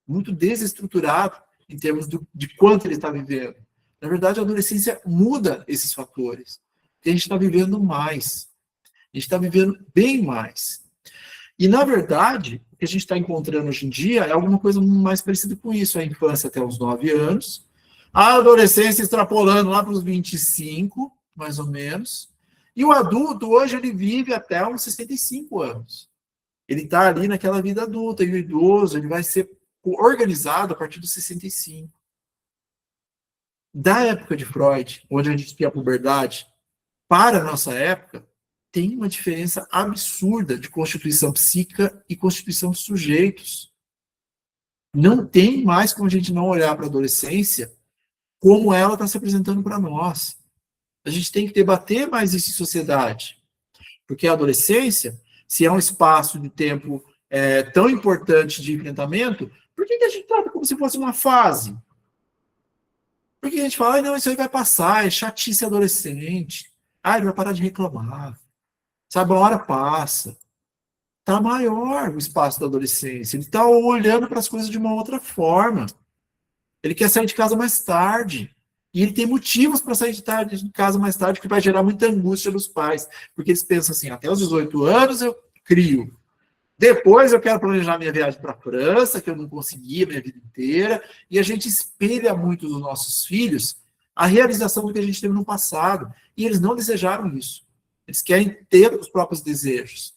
muito desestruturado em termos de quanto ele está vivendo. Na verdade, a adolescência muda esses fatores. E a gente está vivendo mais. A gente está vivendo bem mais. E, na verdade, o que a gente está encontrando hoje em dia é alguma coisa mais parecida com isso. A infância até os 9 anos, a adolescência extrapolando lá para os 25, mais ou menos, e o adulto, hoje, ele vive até uns 65 anos. Ele está ali naquela vida adulta, e o idoso, ele vai ser organizado a partir dos 65. Da época de Freud, onde a gente tinha a puberdade, para a nossa época, tem uma diferença absurda de constituição psíquica e constituição de sujeitos. Não tem mais como a gente não olhar para a adolescência como ela está se apresentando para nós. A gente tem que debater mais isso em sociedade. Porque a adolescência, se é um espaço de tempo tão importante de enfrentamento, por que a gente trata como se fosse uma fase? Por que a gente fala, não, isso aí vai passar, é chatice adolescente. Ele vai parar de reclamar. Sabe, uma hora passa. Está maior o espaço da adolescência. Ele está olhando para as coisas de uma outra forma. Ele quer sair de casa mais tarde. E ele tem motivos para sair de casa mais tarde, que vai gerar muita angústia dos pais. Porque eles pensam assim, até os 18 anos eu crio. Depois eu quero planejar minha viagem para a França, que eu não consegui a minha vida inteira. E a gente espelha muito dos nossos filhos a realização do que a gente teve no passado. E eles não desejaram isso. Eles querem ter os próprios desejos.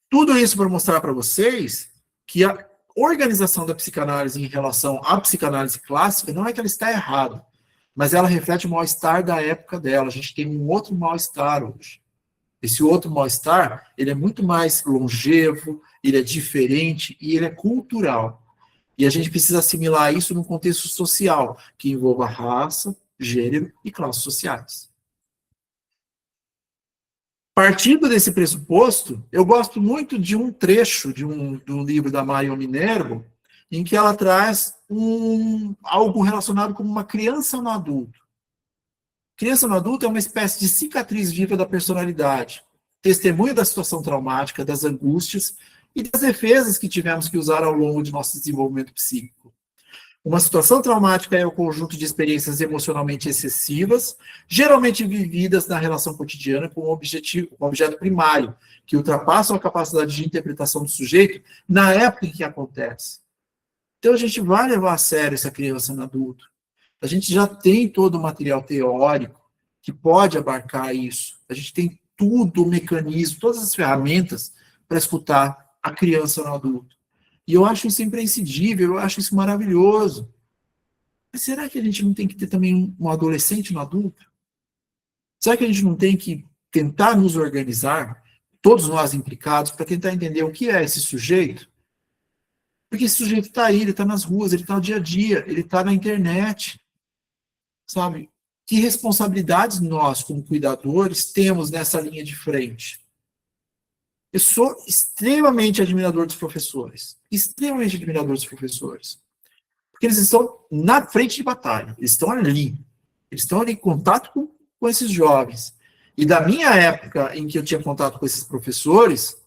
Tudo isso para mostrar para vocês que a organização da psicanálise em relação à psicanálise clássica não é que ela está errada, mas ela reflete o mal-estar da época dela. A gente tem um outro mal-estar hoje. Esse outro mal-estar, ele é muito mais longevo, ele é diferente e ele é cultural. E a gente precisa assimilar isso num contexto social, que envolva raça, gênero e classes sociais. Partindo desse pressuposto, eu gosto muito de um trecho de um livro da Marion Minervo, em que ela traz algo relacionado com uma criança no adulto. Criança no adulto é uma espécie de cicatriz viva da personalidade, testemunho da situação traumática, das angústias e das defesas que tivemos que usar ao longo de nosso desenvolvimento psíquico. Uma situação traumática é o conjunto de experiências emocionalmente excessivas, geralmente vividas na relação cotidiana com um objeto primário, que ultrapassam a capacidade de interpretação do sujeito na época em que acontece. Então, a gente vai levar a sério essa criança no adulto. A gente já tem todo o material teórico que pode abarcar isso. A gente tem tudo, o mecanismo, todas as ferramentas para escutar a criança no adulto. E eu acho isso imprescindível, eu acho isso maravilhoso. Mas será que a gente não tem que ter também um adolescente no adulto? Será que a gente não tem que tentar nos organizar, todos nós implicados, para tentar entender o que é esse sujeito? Porque esse sujeito está aí, ele está nas ruas, ele está no dia a dia, ele está na internet. Sabe? Que responsabilidades nós, como cuidadores, temos nessa linha de frente? Eu sou extremamente admirador dos professores. Extremamente admirador dos professores. Porque eles estão na frente de batalha. Eles estão ali. Eles estão ali em contato com esses jovens. E da minha época, em que eu tinha contato com esses professores,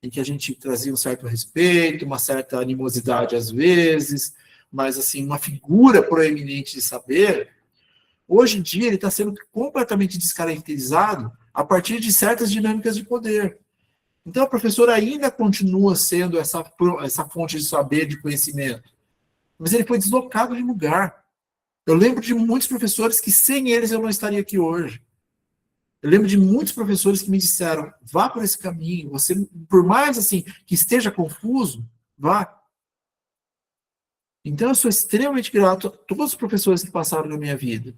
em que a gente trazia um certo respeito, uma certa animosidade às vezes, mas assim, uma figura proeminente de saber, hoje em dia ele está sendo completamente descaracterizado a partir de certas dinâmicas de poder. Então, o professor ainda continua sendo essa fonte de saber, de conhecimento, mas ele foi deslocado de lugar. Eu lembro de muitos professores que sem eles eu não estaria aqui hoje. Eu lembro de muitos professores que me disseram, vá por esse caminho, você, por mais assim que esteja confuso, vá. Então, eu sou extremamente grato a todos os professores que passaram na minha vida.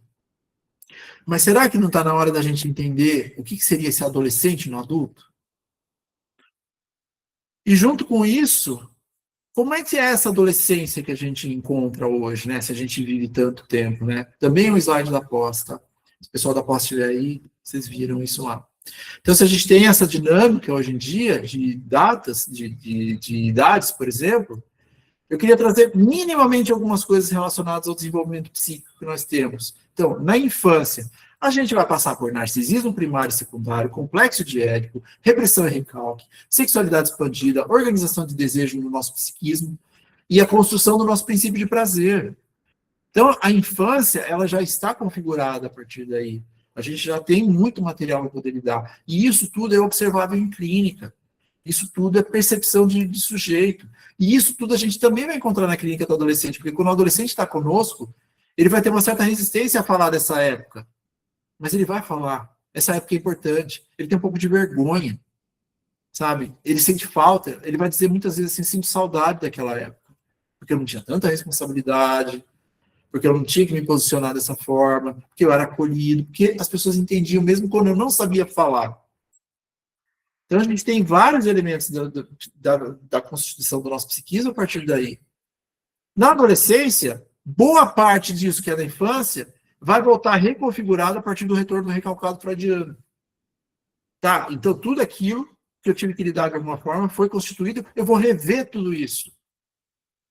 Mas será que não está na hora da gente entender o que seria esse adolescente no adulto? E junto com isso, como é que é essa adolescência que a gente encontra hoje, né? Se a gente vive tanto tempo, né? Também é um slide da pós, tá? O pessoal da pós estiver aí, vocês viram isso lá. Então, se a gente tem essa dinâmica hoje em dia, de datas, de idades, por exemplo, eu queria trazer minimamente algumas coisas relacionadas ao desenvolvimento psíquico que nós temos. Então, na infância, a gente vai passar por narcisismo primário e secundário, complexo de Édipo, repressão e recalque, sexualidade expandida, organização de desejo no nosso psiquismo e a construção do nosso princípio de prazer. Então, a infância, ela já está configurada a partir daí. A gente já tem muito material para poder lidar. E isso tudo é observável em clínica. Isso tudo é percepção de sujeito. E isso tudo a gente também vai encontrar na clínica do adolescente, porque quando o adolescente está conosco, ele vai ter uma certa resistência a falar dessa época. Mas ele vai falar. Essa época é importante. Ele tem um pouco de vergonha, sabe? Ele sente falta. Ele vai dizer muitas vezes assim, sinto saudade daquela época. Porque eu não tinha tanta responsabilidade, porque eu não tinha que me posicionar dessa forma, porque eu era acolhido, porque as pessoas entendiam mesmo quando eu não sabia falar. Então, a gente tem vários elementos da constituição do nosso psiquismo a partir daí. Na adolescência, boa parte disso que é da infância vai voltar reconfigurado a partir do retorno do recalcado freudiano. Tá? Então, tudo aquilo que eu tive que lidar de alguma forma foi constituído, eu vou rever tudo isso.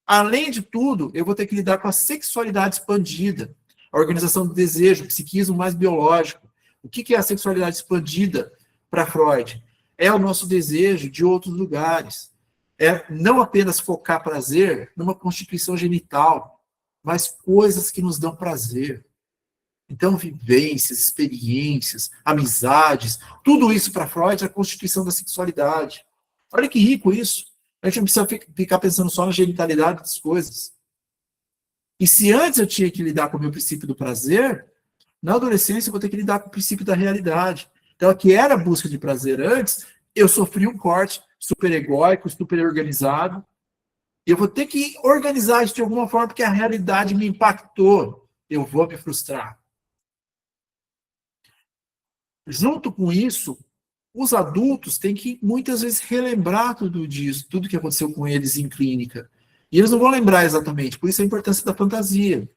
Além de tudo, eu vou ter que lidar com a sexualidade expandida, a organização do desejo, o psiquismo mais biológico. O que é a sexualidade expandida para Freud? É o nosso desejo de outros lugares. É não apenas focar prazer numa constituição genital, mas coisas que nos dão prazer. Então, vivências, experiências, amizades, tudo isso para Freud é a constituição da sexualidade. Olha que rico isso. A gente não precisa ficar pensando só na genitalidade das coisas. E se antes eu tinha que lidar com o meu princípio do prazer, na adolescência eu vou ter que lidar com o princípio da realidade. Então, o que era a busca de prazer antes, eu sofri um corte super egóico, super organizado. E eu vou ter que organizar isso de alguma forma, porque a realidade me impactou. Eu vou me frustrar. Junto com isso, os adultos têm que, muitas vezes, relembrar tudo disso, tudo que aconteceu com eles em clínica. E eles não vão lembrar exatamente, por isso a importância da fantasia.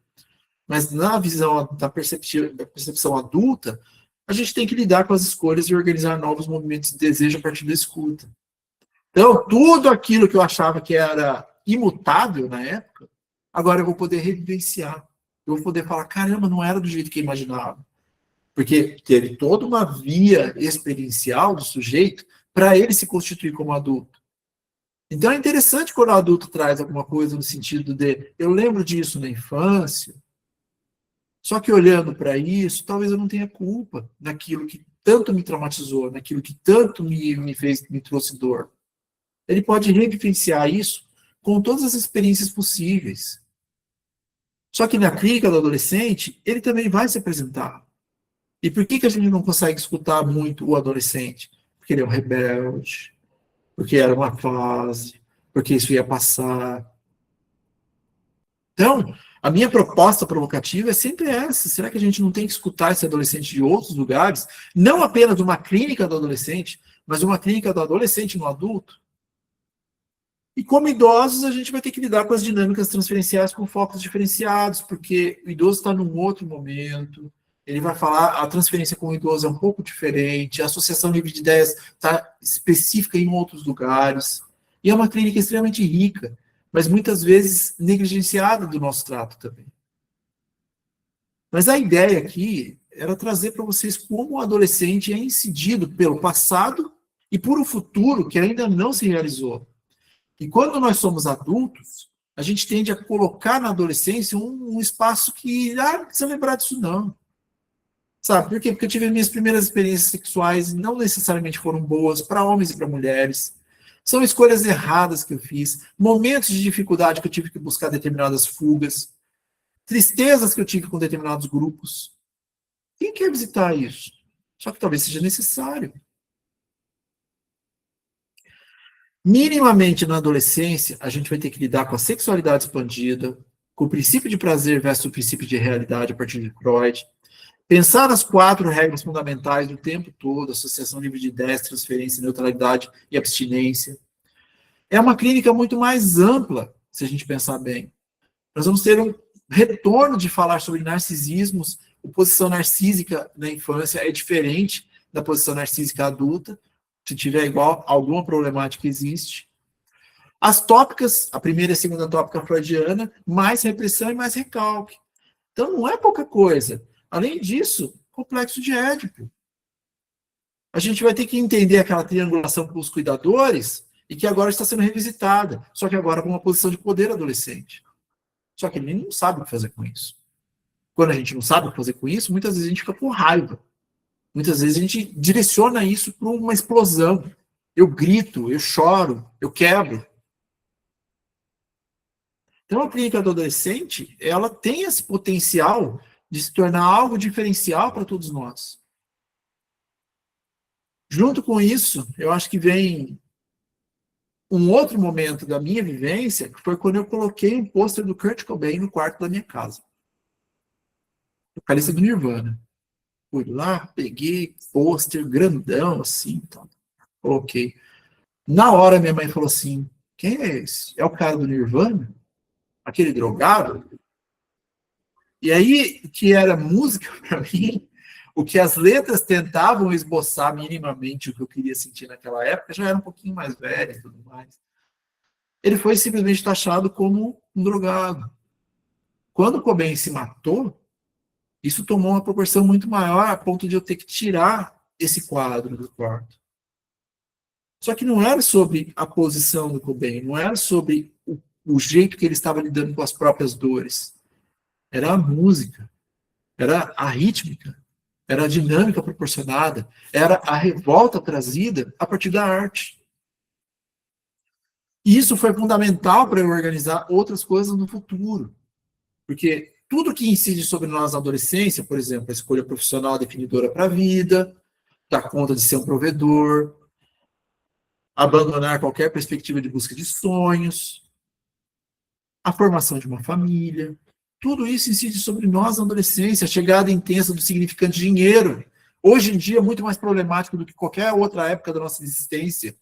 Mas na visão da percepção adulta, a gente tem que lidar com as escolhas e organizar novos movimentos de desejo a partir da escuta. Então, tudo aquilo que eu achava que era imutável na época, agora eu vou poder revivenciar. Eu vou poder falar, caramba, não era do jeito que eu imaginava. Porque teve toda uma via experiencial do sujeito para ele se constituir como adulto. Então é interessante quando o adulto traz alguma coisa no sentido de eu lembro disso na infância, só que olhando para isso, talvez eu não tenha culpa naquilo que tanto me traumatizou, naquilo que tanto me trouxe dor. Ele pode revivenciar isso com todas as experiências possíveis. Só que na clínica do adolescente, ele também vai se apresentar. E por que a gente não consegue escutar muito o adolescente? Porque ele é um rebelde, porque era uma fase, porque isso ia passar. Então, a minha proposta provocativa é sempre essa. Será que a gente não tem que escutar esse adolescente de outros lugares? Não apenas uma clínica do adolescente, mas uma clínica do adolescente no adulto? E como idosos, a gente vai ter que lidar com as dinâmicas transferenciais com focos diferenciados, porque o idoso está num outro momento, ele vai falar, a transferência com o idoso é um pouco diferente, a associação livre de ideias está específica em outros lugares, e é uma clínica extremamente rica, mas muitas vezes negligenciada do nosso trato também. Mas a ideia aqui era trazer para vocês como o adolescente é incidido pelo passado e por um futuro que ainda não se realizou. E quando nós somos adultos, a gente tende a colocar na adolescência um espaço que, não precisa lembrar disso não. Sabe por quê? Porque eu tive minhas primeiras experiências sexuais, não necessariamente foram boas para homens e para mulheres. São escolhas erradas que eu fiz, momentos de dificuldade que eu tive que buscar determinadas fugas, tristezas que eu tive com determinados grupos. Quem quer visitar isso? Só que talvez seja necessário. Minimamente na adolescência, a gente vai ter que lidar com a sexualidade expandida, com o princípio de prazer versus o princípio de realidade a partir de Freud, pensar nas 4 regras fundamentais do tempo todo, associação livre de ideias, transferência, neutralidade e abstinência. É uma clínica muito mais ampla, se a gente pensar bem. Nós vamos ter um retorno de falar sobre narcisismos, a posição narcísica na infância é diferente da posição narcísica adulta, se tiver igual, alguma problemática existe. As tópicas, a primeira e a segunda tópica freudiana, mais repressão e mais recalque. Então não é pouca coisa. Além disso, complexo de Édipo. A gente vai ter que entender aquela triangulação com os cuidadores e que agora está sendo revisitada, só que agora com uma posição de poder adolescente. Só que ele não sabe o que fazer com isso. Quando a gente não sabe o que fazer com isso, muitas vezes a gente fica com raiva. Muitas vezes a gente direciona isso para uma explosão. Eu grito, eu choro, eu quebro. Então a clínica do adolescente, ela tem esse potencial de se tornar algo diferencial para todos nós. Junto com isso, eu acho que vem um outro momento da minha vivência, que foi quando eu coloquei um pôster do Kurt Cobain no quarto da minha casa. Vocalista do Nirvana. Fui lá, peguei pôster grandão, assim, então, coloquei. Na hora, minha mãe falou assim, quem é esse? É o cara do Nirvana? Aquele drogado? E aí, que era música para mim, o que as letras tentavam esboçar minimamente o que eu queria sentir naquela época, já era um pouquinho mais velho e tudo mais. Ele foi simplesmente taxado como um drogado. Quando o Cobain se matou, isso tomou uma proporção muito maior a ponto de eu ter que tirar esse quadro do quarto. Só que não era sobre a posição do Cobain, não era sobre o jeito que ele estava lidando com as próprias dores. Era a música, era a rítmica, era a dinâmica proporcionada, era a revolta trazida a partir da arte. E isso foi fundamental para eu organizar outras coisas no futuro. Porque tudo que incide sobre nós na adolescência, por exemplo, a escolha profissional definidora para a vida, dar conta de ser um provedor, abandonar qualquer perspectiva de busca de sonhos, a formação de uma família, tudo isso incide sobre nós na adolescência, a chegada intensa do significante dinheiro. Hoje em dia é muito mais problemático do que qualquer outra época da nossa existência.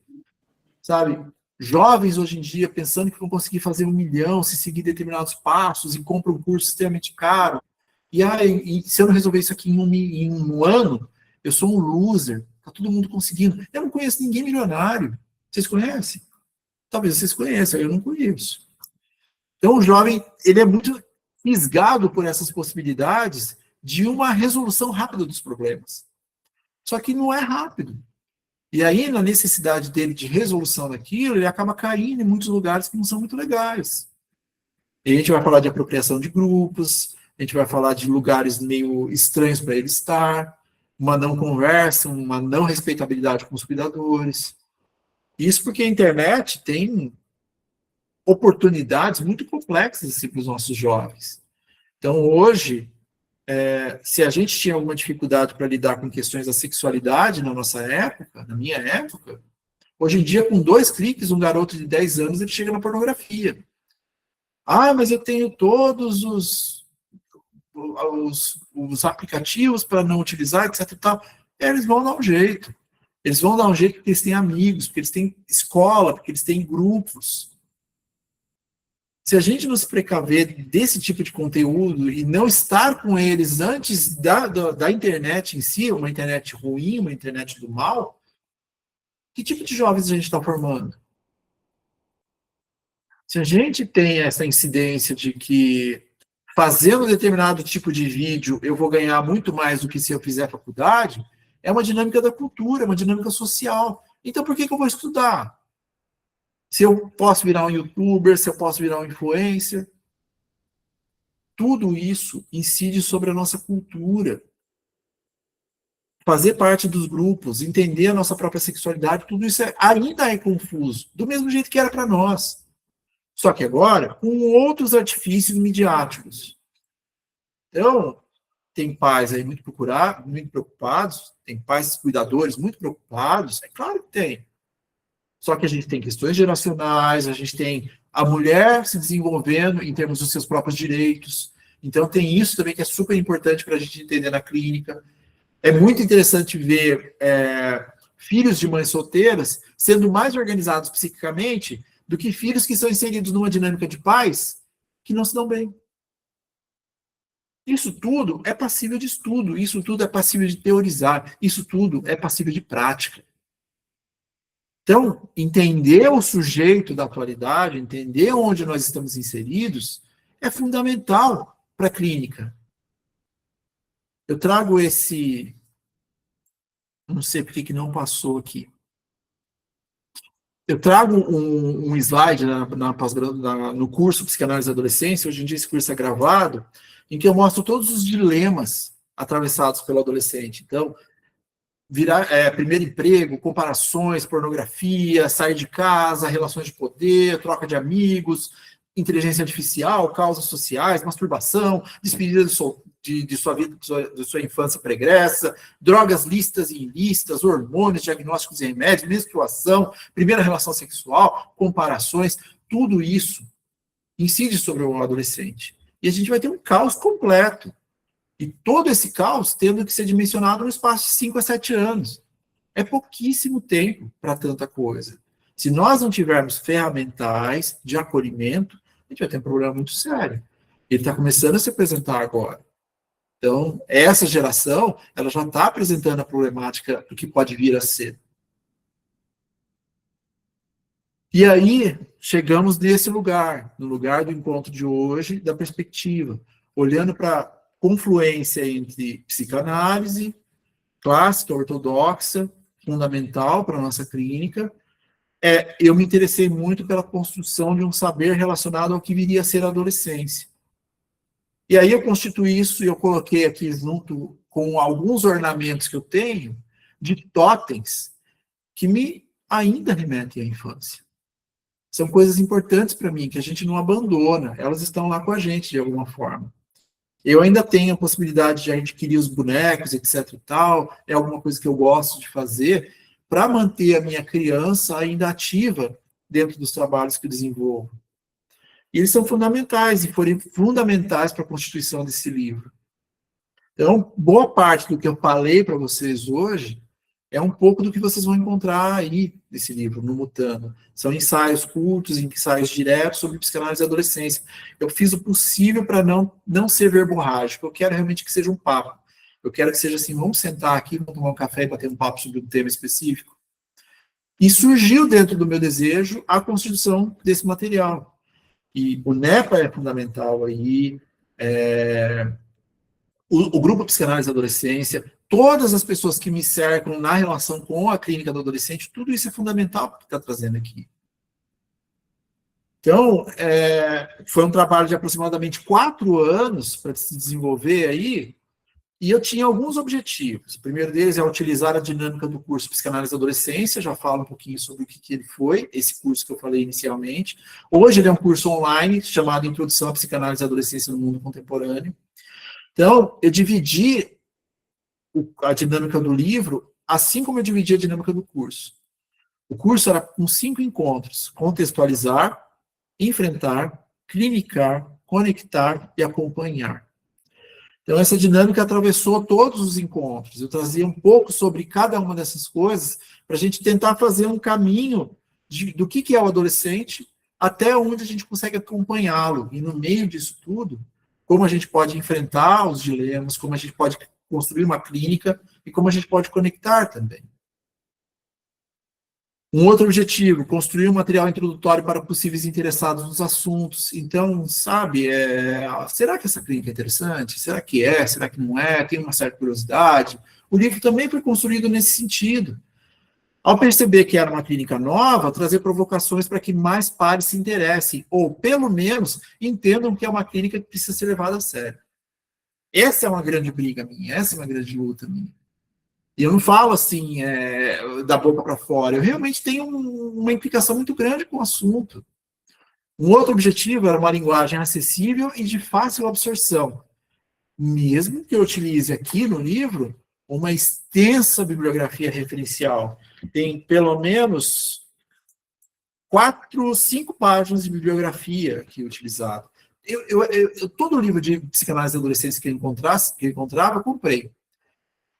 Sabe? Jovens hoje em dia pensando que vão conseguir fazer 1 milhão se seguir determinados passos e compram um curso extremamente caro. E se eu não resolver isso aqui em um ano, eu sou um loser. Tá todo mundo conseguindo. Eu não conheço ninguém milionário. Vocês conhecem? Talvez vocês conheçam, eu não conheço. Então o jovem, ele é muito fisgado por essas possibilidades de uma resolução rápida dos problemas. Só que não é rápido. E aí, na necessidade dele de resolução daquilo, ele acaba caindo em muitos lugares que não são muito legais. E a gente vai falar de apropriação de grupos, a gente vai falar de lugares meio estranhos para ele estar, uma não conversa, uma não respeitabilidade com os cuidadores. Isso porque a internet tem oportunidades muito complexas assim, para os nossos jovens. Então, hoje, se a gente tinha alguma dificuldade para lidar com questões da sexualidade na nossa época, na minha época, hoje em dia, com 2 cliques, um garoto de 10 anos, ele chega na pornografia. Ah, mas eu tenho todos os aplicativos para não utilizar, etc. E tal. Eles vão dar um jeito. Eles vão dar um jeito porque eles têm amigos, porque eles têm escola, porque eles têm grupos. Se a gente não se precaver desse tipo de conteúdo e não estar com eles antes da internet em si, uma internet ruim, uma internet do mal, que tipo de jovens a gente está formando? Se a gente tem essa incidência de que fazendo determinado tipo de vídeo eu vou ganhar muito mais do que se eu fizer faculdade, é uma dinâmica da cultura, é uma dinâmica social. Então, por que eu vou estudar? Se eu posso virar um youtuber, se eu posso virar um influencer, tudo isso incide sobre a nossa cultura. Fazer parte dos grupos, entender a nossa própria sexualidade, tudo isso ainda é confuso, do mesmo jeito que era para nós. Só que agora, com outros artifícios midiáticos. Então, tem pais aí muito preocupados, tem pais cuidadores muito preocupados, é claro que tem. Só que a gente tem questões geracionais, a gente tem a mulher se desenvolvendo em termos dos seus próprios direitos. Então, tem isso também que é super importante para a gente entender na clínica. É muito interessante ver filhos de mães solteiras sendo mais organizados psiquicamente do que filhos que são inseridos numa dinâmica de pais que não se dão bem. Isso tudo é passível de estudo, isso tudo é passível de teorizar, isso tudo é passível de prática. Então, entender o sujeito da atualidade, entender onde nós estamos inseridos, é fundamental para a clínica. Eu trago esse... Não sei por que não passou aqui. Eu trago um slide no curso Psicanálise da Adolescência, hoje em dia esse curso é gravado, em que eu mostro todos os dilemas atravessados pelo adolescente. Então, primeiro emprego, comparações, pornografia, sair de casa, relações de poder, troca de amigos, inteligência artificial, causas sociais, masturbação, despedida de sua vida, de sua infância pregressa, drogas lícitas e ilícitas, hormônios, diagnósticos e remédios, menstruação, primeira relação sexual, comparações, tudo isso incide sobre o adolescente. E a gente vai ter um caos completo. E todo esse caos tendo que ser dimensionado no espaço de 5 a 7 anos. É pouquíssimo tempo para tanta coisa. Se nós não tivermos ferramentais de acolhimento, a gente vai ter um problema muito sério. Ele está começando a se apresentar agora. Então, essa geração, ela já está apresentando a problemática do que pode vir a ser. E aí, chegamos nesse lugar, no lugar do encontro de hoje, da perspectiva, olhando para a confluência entre psicanálise, clássica, ortodoxa, fundamental para a nossa clínica. Eu me interessei muito pela construção de um saber relacionado ao que viria a ser a adolescência. E aí eu constituí isso e eu coloquei aqui junto com alguns ornamentos que eu tenho, de totens, que me ainda remetem à infância. São coisas importantes para mim, que a gente não abandona, elas estão lá com a gente de alguma forma. Eu ainda tenho a possibilidade de adquirir os bonecos, etc e tal, é alguma coisa que eu gosto de fazer, para manter a minha criança ainda ativa dentro dos trabalhos que eu desenvolvo. E eles são fundamentais, e foram fundamentais para a constituição desse livro. Então, boa parte do que eu falei para vocês hoje é um pouco do que vocês vão encontrar aí nesse livro, no Mutando. São ensaios curtos, ensaios diretos sobre psicanálise da adolescência. Eu fiz o possível para não ser verborrágico. Eu quero realmente que seja um papo. Eu quero que seja assim, vamos sentar aqui, vamos tomar um café e bater um papo sobre um tema específico. E surgiu dentro do meu desejo a constituição desse material. E o NEPA é fundamental aí, o grupo Psicanálise da Adolescência, todas as pessoas que me cercam na relação com a clínica do adolescente, tudo isso é fundamental para que está trazendo aqui. Então, foi um trabalho de aproximadamente 4 anos para se desenvolver aí, e eu tinha alguns objetivos. O primeiro deles é utilizar a dinâmica do curso Psicanálise da Adolescência, já falo um pouquinho sobre o que ele foi, esse curso que eu falei inicialmente. Hoje ele é um curso online, chamado Introdução à Psicanálise da Adolescência no Mundo Contemporâneo. Então, eu dividi a dinâmica do livro, assim como eu dividi a dinâmica do curso. O curso era com 5 encontros: contextualizar, enfrentar, clinicar, conectar e acompanhar. Então, essa dinâmica atravessou todos os encontros. Eu trazia um pouco sobre cada uma dessas coisas para a gente tentar fazer um caminho do que é o adolescente, até onde a gente consegue acompanhá-lo. E no meio disso tudo, como a gente pode enfrentar os dilemas, como a gente pode construir uma clínica e como a gente pode conectar também. Um outro objetivo, construir um material introdutório para possíveis interessados nos assuntos. Então, sabe, será que essa clínica é interessante? Será que é? Será que não é? Tem uma certa curiosidade. O livro também foi construído nesse sentido. Ao perceber que era uma clínica nova, trazer provocações para que mais pares se interessem, ou pelo menos entendam que é uma clínica que precisa ser levada a sério. Essa é uma grande briga minha, essa é uma grande luta minha. E eu não falo assim, da boca para fora, eu realmente tenho uma implicação muito grande com o assunto. Um outro objetivo era uma linguagem acessível e de fácil absorção. Mesmo que eu utilize aqui no livro uma extensa bibliografia referencial. Tem pelo menos 4, 5 páginas de bibliografia aqui utilizado. Todo livro de psicanálise de adolescentes que eu encontrava, eu comprei.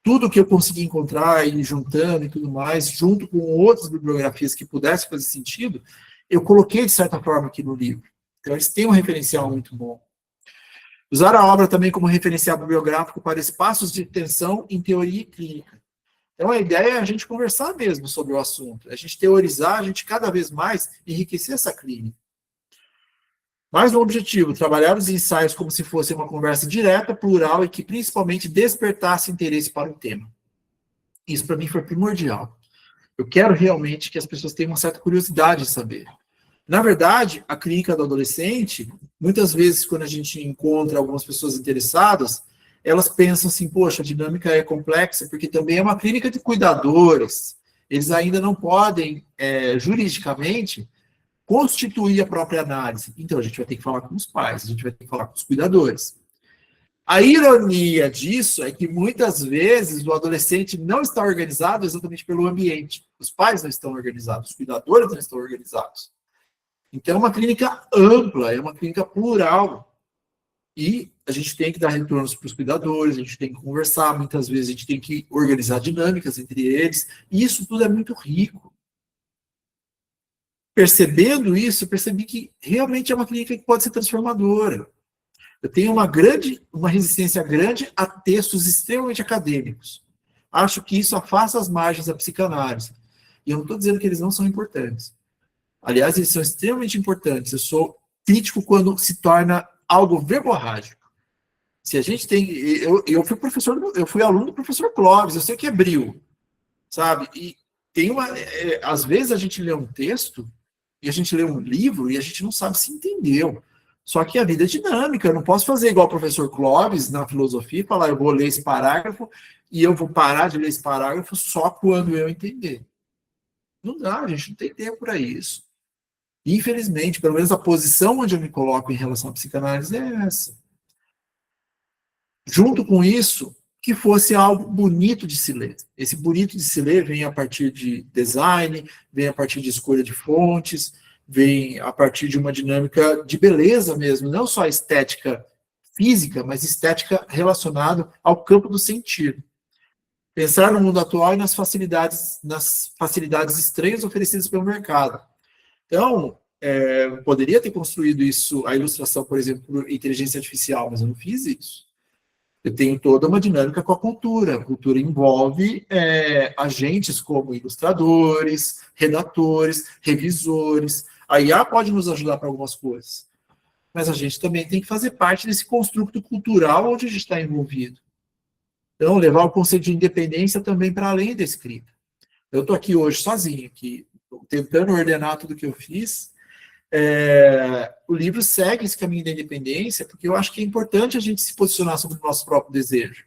Tudo que eu consegui encontrar e juntando e tudo mais, junto com outras bibliografias que pudessem fazer sentido, eu coloquei de certa forma aqui no livro. Então, eles têm um referencial muito bom. Usar a obra também como referencial bibliográfico para espaços de atenção em teoria e clínica. Então, a ideia é a gente conversar mesmo sobre o assunto, a gente teorizar, a gente cada vez mais enriquecer essa clínica. Mais um objetivo, trabalhar os ensaios como se fosse uma conversa direta, plural e que principalmente despertasse interesse para o tema. Isso para mim foi primordial. Eu quero realmente que as pessoas tenham uma certa curiosidade de saber. Na verdade, a clínica do adolescente, muitas vezes quando a gente encontra algumas pessoas interessadas, elas pensam assim, poxa, a dinâmica é complexa, porque também é uma clínica de cuidadores. Eles ainda não podem, juridicamente, constituir a própria análise. Então, a gente vai ter que falar com os pais, a gente vai ter que falar com os cuidadores. A ironia disso é que, muitas vezes, o adolescente não está organizado exatamente pelo ambiente. Os pais não estão organizados, os cuidadores não estão organizados. Então, é uma clínica ampla, é uma clínica plural. E a gente tem que dar retornos para os cuidadores, a gente tem que conversar, muitas vezes a gente tem que organizar dinâmicas entre eles, e isso tudo é muito rico. Percebendo isso, eu percebi que realmente é uma clínica que pode ser transformadora. Eu tenho uma resistência grande a textos extremamente acadêmicos. Acho que isso afasta as margens da psicanálise. E eu não estou dizendo que eles não são importantes. Aliás, eles são extremamente importantes. Eu sou crítico quando se torna algo verborrágico. Se a gente tem... Eu fui aluno do professor Clóvis, eu sei que é bril, sabe? E tem às vezes a gente lê um texto e a gente lê um livro e a gente não sabe se entendeu. Só que a vida é dinâmica, eu não posso fazer igual o professor Clóvis na filosofia e falar, eu vou ler esse parágrafo e eu vou parar de ler esse parágrafo só quando eu entender. Não dá, a gente não tem tempo para isso. Infelizmente, pelo menos a posição onde eu me coloco em relação à psicanálise é essa. Junto com isso, que fosse algo bonito de se ler. Esse bonito de se ler vem a partir de design, vem a partir de escolha de fontes, vem a partir de uma dinâmica de beleza mesmo, não só estética física, mas estética relacionada ao campo do sentido. Pensar no mundo atual e nas facilidades estranhas oferecidas pelo mercado. Então, eu poderia ter construído isso, a ilustração, por exemplo, por inteligência artificial, mas eu não fiz isso. Eu tenho toda uma dinâmica com a cultura. A cultura envolve agentes como ilustradores, redatores, revisores. A IA pode nos ajudar para algumas coisas. Mas a gente também tem que fazer parte desse construto cultural onde a gente está envolvido. Então, levar o conceito de independência também para além da escrita. Eu estou aqui hoje sozinho, aqui, tentando ordenar tudo que eu fiz. O livro segue esse caminho da independência, porque eu acho que é importante a gente se posicionar sobre o nosso próprio desejo.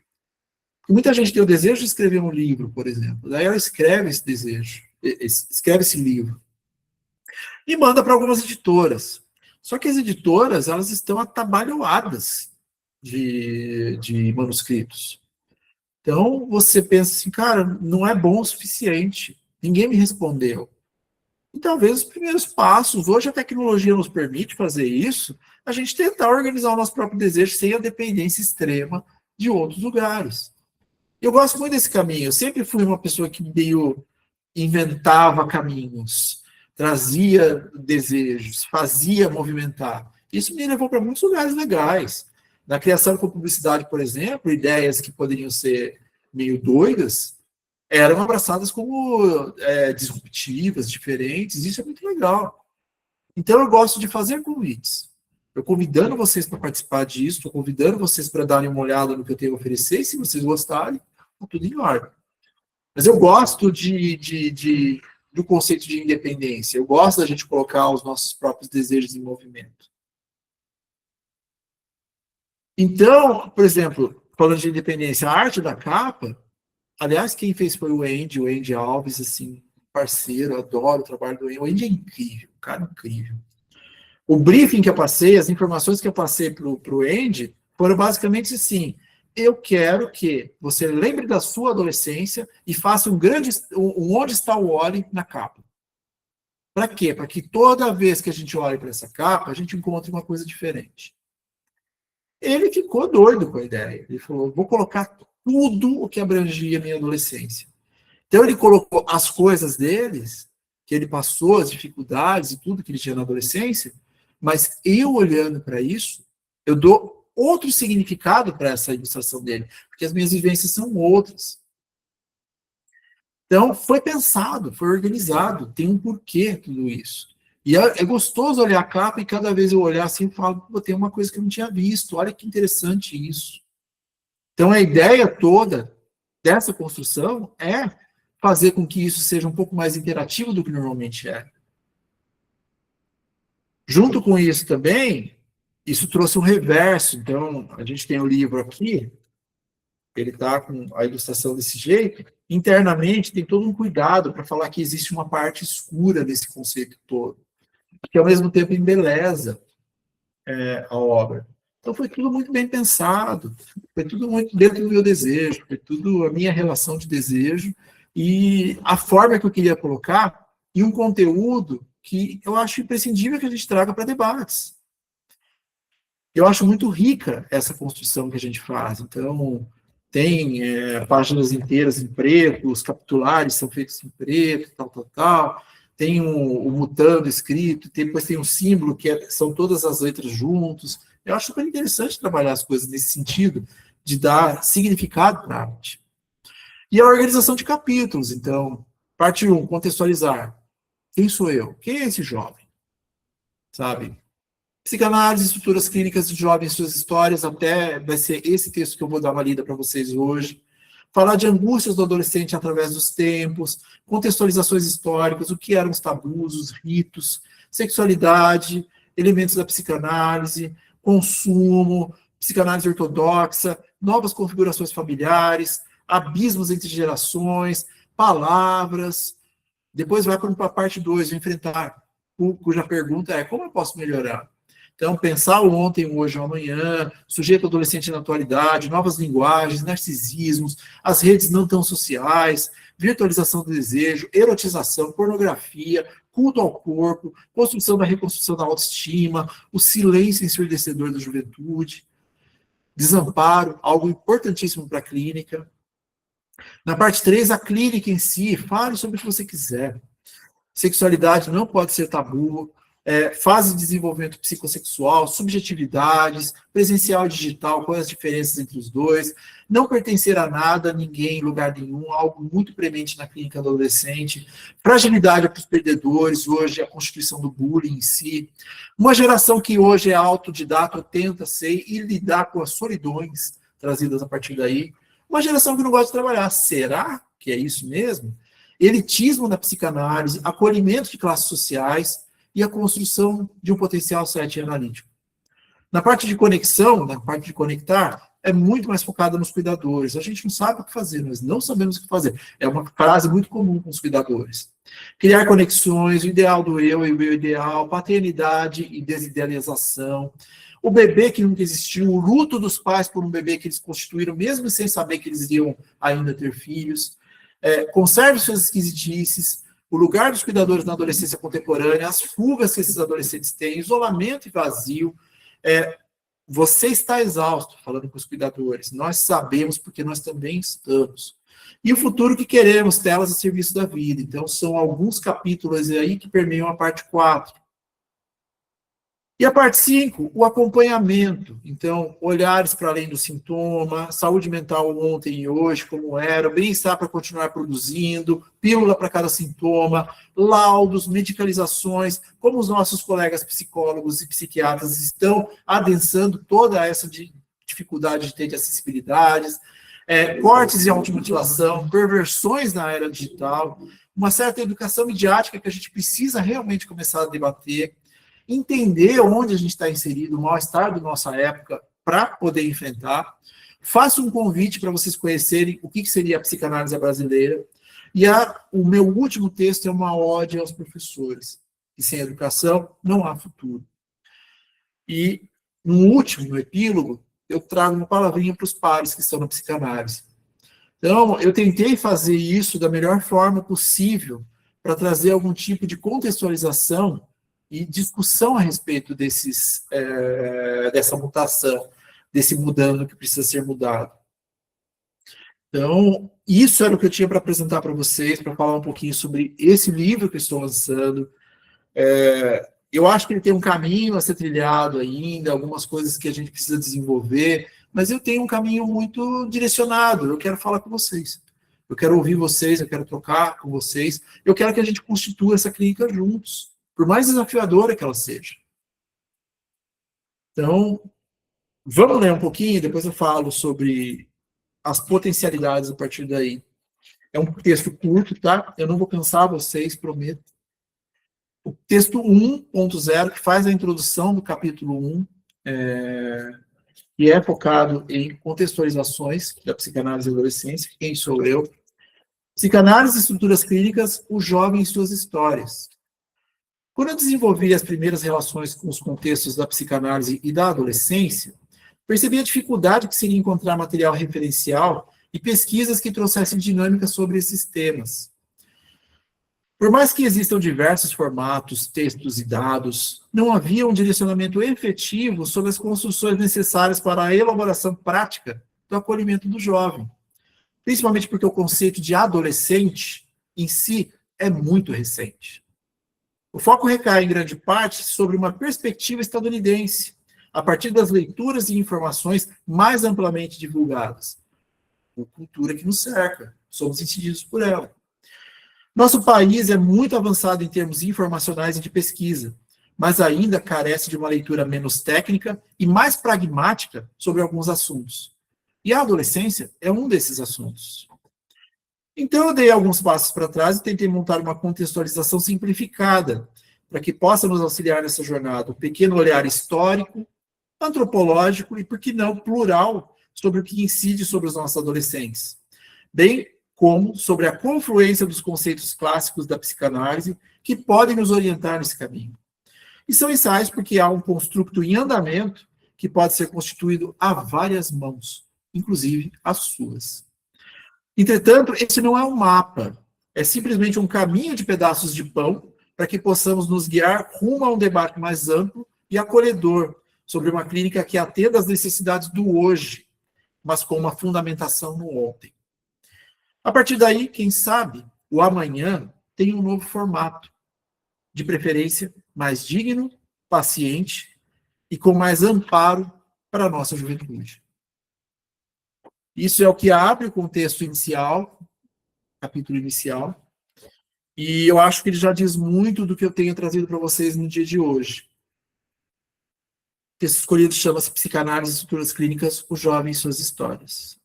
Porque muita gente tem o desejo de escrever um livro, por exemplo, daí ela escreve esse desejo, escreve esse livro, e manda para algumas editoras. Só que as editoras, elas estão atabalhoadas de manuscritos. Então, você pensa assim, cara, não é bom o suficiente, ninguém me respondeu. E talvez os primeiros passos, hoje a tecnologia nos permite fazer isso, a gente tentar organizar o nosso próprio desejo sem a dependência extrema de outros lugares. Eu gosto muito desse caminho, eu sempre fui uma pessoa que meio inventava caminhos. trazia desejos, fazia movimentar. Isso me levou para muitos lugares legais. Na criação com publicidade, por exemplo, ideias que poderiam ser meio doidas eram abraçadas como disruptivas, diferentes. Isso é muito legal. Então, eu gosto de fazer convites. Estou convidando vocês para participar disso, estou convidando vocês para darem uma olhada no que eu tenho a oferecer, e se vocês gostarem, está tudo em ordem. Mas eu gosto do conceito de independência, eu gosto da gente colocar os nossos próprios desejos em movimento. Então, por exemplo, falando de independência, a arte da capa, aliás, quem fez foi o Andy Alves, assim, parceiro, adoro o trabalho do Andy. O Andy é incrível, um cara incrível. O briefing que eu passei, as informações que eu passei para o Andy, foram basicamente assim: eu quero que você lembre da sua adolescência e faça um Onde Está o Wally na capa. Para quê? Para que toda vez que a gente olhe para essa capa, a gente encontre uma coisa diferente. Ele ficou doido com a ideia. Ele falou, vou colocar tudo o que abrangia a minha adolescência. Então ele colocou as coisas deles, que ele passou, as dificuldades e tudo que ele tinha na adolescência, mas eu olhando para isso, eu dou outro significado para essa ilustração dele, porque as minhas vivências são outras. Então foi pensado, foi organizado, tem um porquê tudo isso. E é gostoso olhar a capa e cada vez eu olhar assim e falo, tem uma coisa que eu não tinha visto, olha que interessante isso. Então a ideia toda dessa construção é fazer com que isso seja um pouco mais interativo do que normalmente é. Junto com isso também, isso trouxe um reverso. Então, a gente tem o livro aqui, ele está com a ilustração desse jeito. Internamente, tem todo um cuidado para falar que existe uma parte escura desse conceito todo, que ao mesmo tempo embeleza a obra. Então, foi tudo muito bem pensado, foi tudo muito dentro do meu desejo, foi tudo a minha relação de desejo e a forma que eu queria colocar e um conteúdo que eu acho imprescindível que a gente traga para debates. Eu acho muito rica essa construção que a gente faz. Então, tem páginas inteiras em preto, os capitulares são feitos em preto, tal. Tem o mutando escrito, depois tem um símbolo, que são todas as letras juntos. Eu acho super interessante trabalhar as coisas nesse sentido, de dar significado para a arte. E a organização de capítulos. Então, parte 1, contextualizar. Quem sou eu? Quem é esse jovem? Sabe? Psicanálise, estruturas clínicas de jovens, suas histórias, até vai ser esse texto que eu vou dar uma lida para vocês hoje. Falar de angústias do adolescente através dos tempos, contextualizações históricas, o que eram os tabus, os ritos, sexualidade, elementos da psicanálise, consumo, psicanálise ortodoxa, novas configurações familiares, abismos entre gerações, palavras. Depois vai para a parte 2, enfrentar, cuja pergunta é como eu posso melhorar? Então, pensar o ontem, o hoje e o amanhã, sujeito adolescente na atualidade, novas linguagens, narcisismos, as redes não tão sociais, virtualização do desejo, erotização, pornografia, culto ao corpo, construção da reconstrução da autoestima, o silêncio ensurdecedor da juventude, desamparo, algo importantíssimo para a clínica. Na parte 3, a clínica em si, fale sobre o que você quiser. Sexualidade não pode ser tabu, fase de desenvolvimento psicossexual, subjetividades, presencial e digital, quais as diferenças entre os dois, não pertencer a nada, ninguém, lugar nenhum, algo muito premente na clínica do adolescente, fragilidade para os perdedores, hoje a constituição do bullying em si, uma geração que hoje é autodidata, ou tenta ser, e lidar com as solidões trazidas a partir daí, uma geração que não gosta de trabalhar. Será que é isso mesmo? Elitismo na psicanálise, acolhimento de classes sociais e a construção de um potencial cético e analítico. Na parte de conexão, na parte de conectar, é muito mais focada nos cuidadores. A gente não sabe o que fazer, nós não sabemos o que fazer. É uma frase muito comum com os cuidadores. Criar conexões, o ideal do eu e o meu ideal, paternidade e desidealização, o bebê que nunca existiu, o luto dos pais por um bebê que eles constituíram, mesmo sem saber que eles iriam ainda ter filhos, conserve suas esquisitices, o lugar dos cuidadores na adolescência contemporânea, as fugas que esses adolescentes têm, isolamento e vazio, você está exausto, falando com os cuidadores. Nós sabemos porque nós também estamos. E o futuro que queremos, telas a serviço da vida. Então, são alguns capítulos aí que permeiam a parte 4. E a parte 5, o acompanhamento. Então, olhares para além do sintoma, saúde mental ontem e hoje, como era, bem-estar para continuar produzindo, pílula para cada sintoma, laudos, medicalizações, como os nossos colegas psicólogos e psiquiatras estão adensando toda essa dificuldade de ter de acessibilidades, cortes e automutilação, perversões na era digital, uma certa educação midiática que a gente precisa realmente começar a debater, entender onde a gente está inserido, o mal-estar da nossa época, para poder enfrentar. Faço um convite para vocês conhecerem o que seria a psicanálise brasileira. E o meu último texto é uma ode aos professores, que sem educação não há futuro. E, no último, no epílogo, eu trago uma palavrinha para os pares que estão na psicanálise. Então, eu tentei fazer isso da melhor forma possível para trazer algum tipo de contextualização e discussão a respeito dessa mutação, desse mudando que precisa ser mudado. Então, isso era o que eu tinha para apresentar para vocês, para falar um pouquinho sobre esse livro que eu estou lançando. Eu acho que ele tem um caminho a ser trilhado ainda, algumas coisas que a gente precisa desenvolver, mas eu tenho um caminho muito direcionado, eu quero falar com vocês. Eu quero ouvir vocês, eu quero trocar com vocês, eu quero que a gente constitua essa clínica juntos, por mais desafiadora que ela seja. Então, vamos ler um pouquinho, depois eu falo sobre as potencialidades a partir daí. É um texto curto, tá? Eu não vou cansar vocês, prometo. O texto 1.0, que faz a introdução do capítulo 1, que é focado em contextualizações da psicanálise e adolescência. Quem sou eu? Psicanálise e estruturas clínicas, o jovem e suas histórias. Quando eu desenvolvi as primeiras relações com os contextos da psicanálise e da adolescência, percebi a dificuldade que seria encontrar material referencial e pesquisas que trouxessem dinâmica sobre esses temas. Por mais que existam diversos formatos, textos e dados, não havia um direcionamento efetivo sobre as construções necessárias para a elaboração prática do acolhimento do jovem. Principalmente porque o conceito de adolescente em si é muito recente. O foco recai, em grande parte, sobre uma perspectiva estadunidense, a partir das leituras e informações mais amplamente divulgadas. Uma cultura que nos cerca, somos incididos por ela. Nosso país é muito avançado em termos informacionais e de pesquisa, mas ainda carece de uma leitura menos técnica e mais pragmática sobre alguns assuntos. E a adolescência é um desses assuntos. Então, eu dei alguns passos para trás e tentei montar uma contextualização simplificada, para que possa nos auxiliar nessa jornada, um pequeno olhar histórico, antropológico e, por que não, plural, sobre o que incide sobre os nossos adolescentes, bem como sobre a confluência dos conceitos clássicos da psicanálise que podem nos orientar nesse caminho. E são ensaios porque há um construto em andamento que pode ser constituído a várias mãos, inclusive as suas. Entretanto, esse não é um mapa, é simplesmente um caminho de pedaços de pão para que possamos nos guiar rumo a um debate mais amplo e acolhedor sobre uma clínica que atenda às necessidades do hoje, mas com uma fundamentação no ontem. A partir daí, quem sabe, o amanhã tem um novo formato, de preferência mais digno, paciente e com mais amparo para a nossa juventude. Isso é o que abre o contexto inicial, capítulo inicial, e eu acho que ele já diz muito do que eu tenho trazido para vocês no dia de hoje. O texto escolhido chama-se Psicanálise e Estruturas Clínicas, o Jovem e Suas Histórias.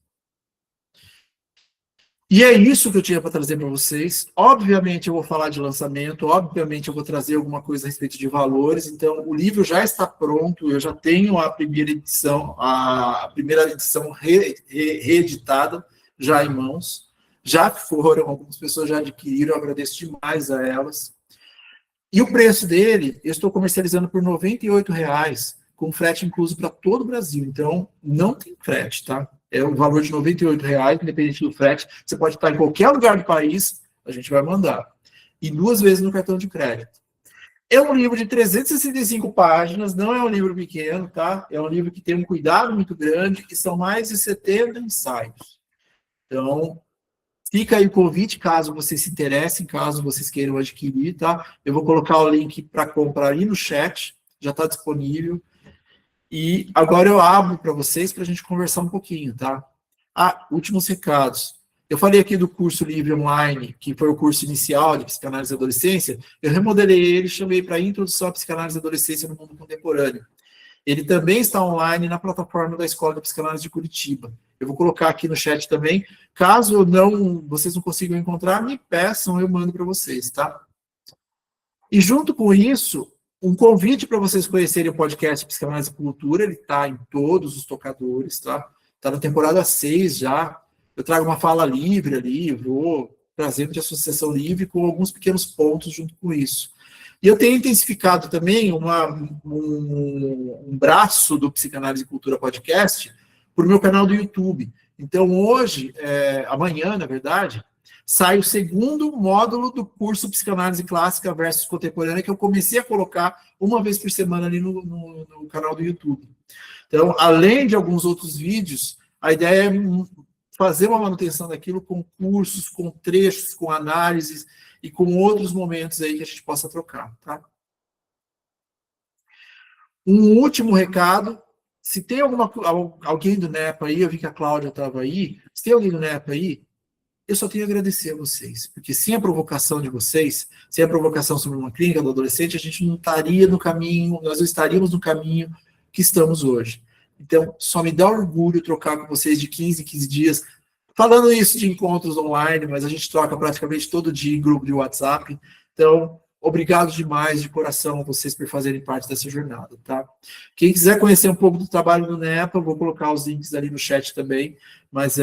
E é isso que eu tinha para trazer para vocês. Obviamente eu vou falar de lançamento, obviamente eu vou trazer alguma coisa a respeito de valores, então o livro já está pronto, eu já tenho a primeira edição reeditada, já em mãos. Já foram, algumas pessoas já adquiriram, eu agradeço demais a elas. E o preço dele, eu estou comercializando por R$ 98,00, com frete incluso para todo o Brasil. Então, não tem frete, tá? É o valor de R$ 98,00, independente do frete. Você pode estar em qualquer lugar do país, a gente vai mandar. E 2 vezes no cartão de crédito. É um livro de 365 páginas, não é um livro pequeno, tá? É um livro que tem um cuidado muito grande, que são mais de 70 ensaios. Então, fica aí o convite, caso vocês se interessem, caso vocês queiram adquirir, tá? Eu vou colocar o link para comprar aí no chat, já está disponível. E agora eu abro para vocês para a gente conversar um pouquinho, tá? Ah, últimos recados. Eu falei aqui do curso livre online, que foi o curso inicial de psicanálise da adolescência. Eu remodelei ele, chamei para Introdução à Psicanálise da Adolescência no Mundo Contemporâneo. Ele também está online na plataforma da Escola de Psicanálise de Curitiba. Eu vou colocar aqui no chat também. Caso vocês não consigam encontrar, me peçam, eu mando para vocês, tá? E junto com isso, um convite para vocês conhecerem o podcast Psicanálise e Cultura, ele está em todos os tocadores, tá? Está na temporada 6 já. Eu trago uma fala livre ali, vou trazendo de associação livre com alguns pequenos pontos junto com isso. E eu tenho intensificado também um braço do Psicanálise e Cultura Podcast para o meu canal do YouTube. Então, hoje, amanhã, na verdade, sai o segundo módulo do curso Psicanálise Clássica versus Contemporânea, que eu comecei a colocar uma vez por semana ali no canal do YouTube. Então, além de alguns outros vídeos, a ideia é fazer uma manutenção daquilo com cursos, com trechos, com análises e com outros momentos aí que a gente possa trocar, tá? Um último recado, se tem alguém do NEPA aí, eu vi que a Cláudia estava aí, se tem alguém do NEPA aí, eu só tenho a agradecer a vocês, porque sem a provocação de vocês, sem a provocação sobre uma clínica do adolescente, a gente não estaria no caminho, nós não estaríamos no caminho que estamos hoje. Então, só me dá orgulho trocar com vocês de 15 em 15 dias, falando isso de encontros online, mas a gente troca praticamente todo dia em grupo de WhatsApp. Então, obrigado demais, de coração, a vocês por fazerem parte dessa jornada, tá? Quem quiser conhecer um pouco do trabalho do NEPA, vou colocar os links ali no chat também, mas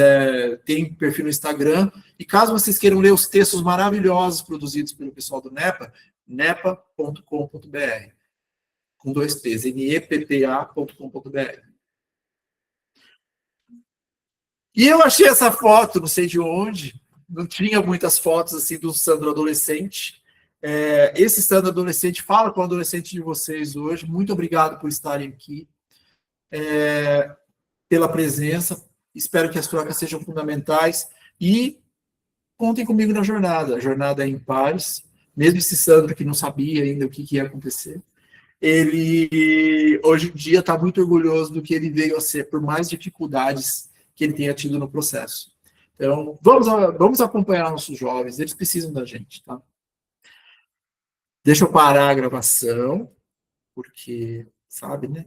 tem perfil no Instagram, e caso vocês queiram ler os textos maravilhosos produzidos pelo pessoal do NEPA, nepa.com.br, com 2 P's, neppa.com.br. E eu achei essa foto, não sei de onde, não tinha muitas fotos assim do Sandro adolescente. Esse Sandro adolescente fala com o adolescente de vocês hoje. Muito obrigado por estarem aqui, pela presença. Espero que as trocas sejam fundamentais e contem comigo na jornada. A jornada é em pares. Mesmo esse Sandro que não sabia ainda o que ia acontecer, ele hoje em dia está muito orgulhoso do que ele veio a ser, por mais dificuldades que ele tenha tido no processo. Então, vamos acompanhar nossos jovens, eles precisam da gente, tá? Deixa eu parar a gravação, porque, sabe, né?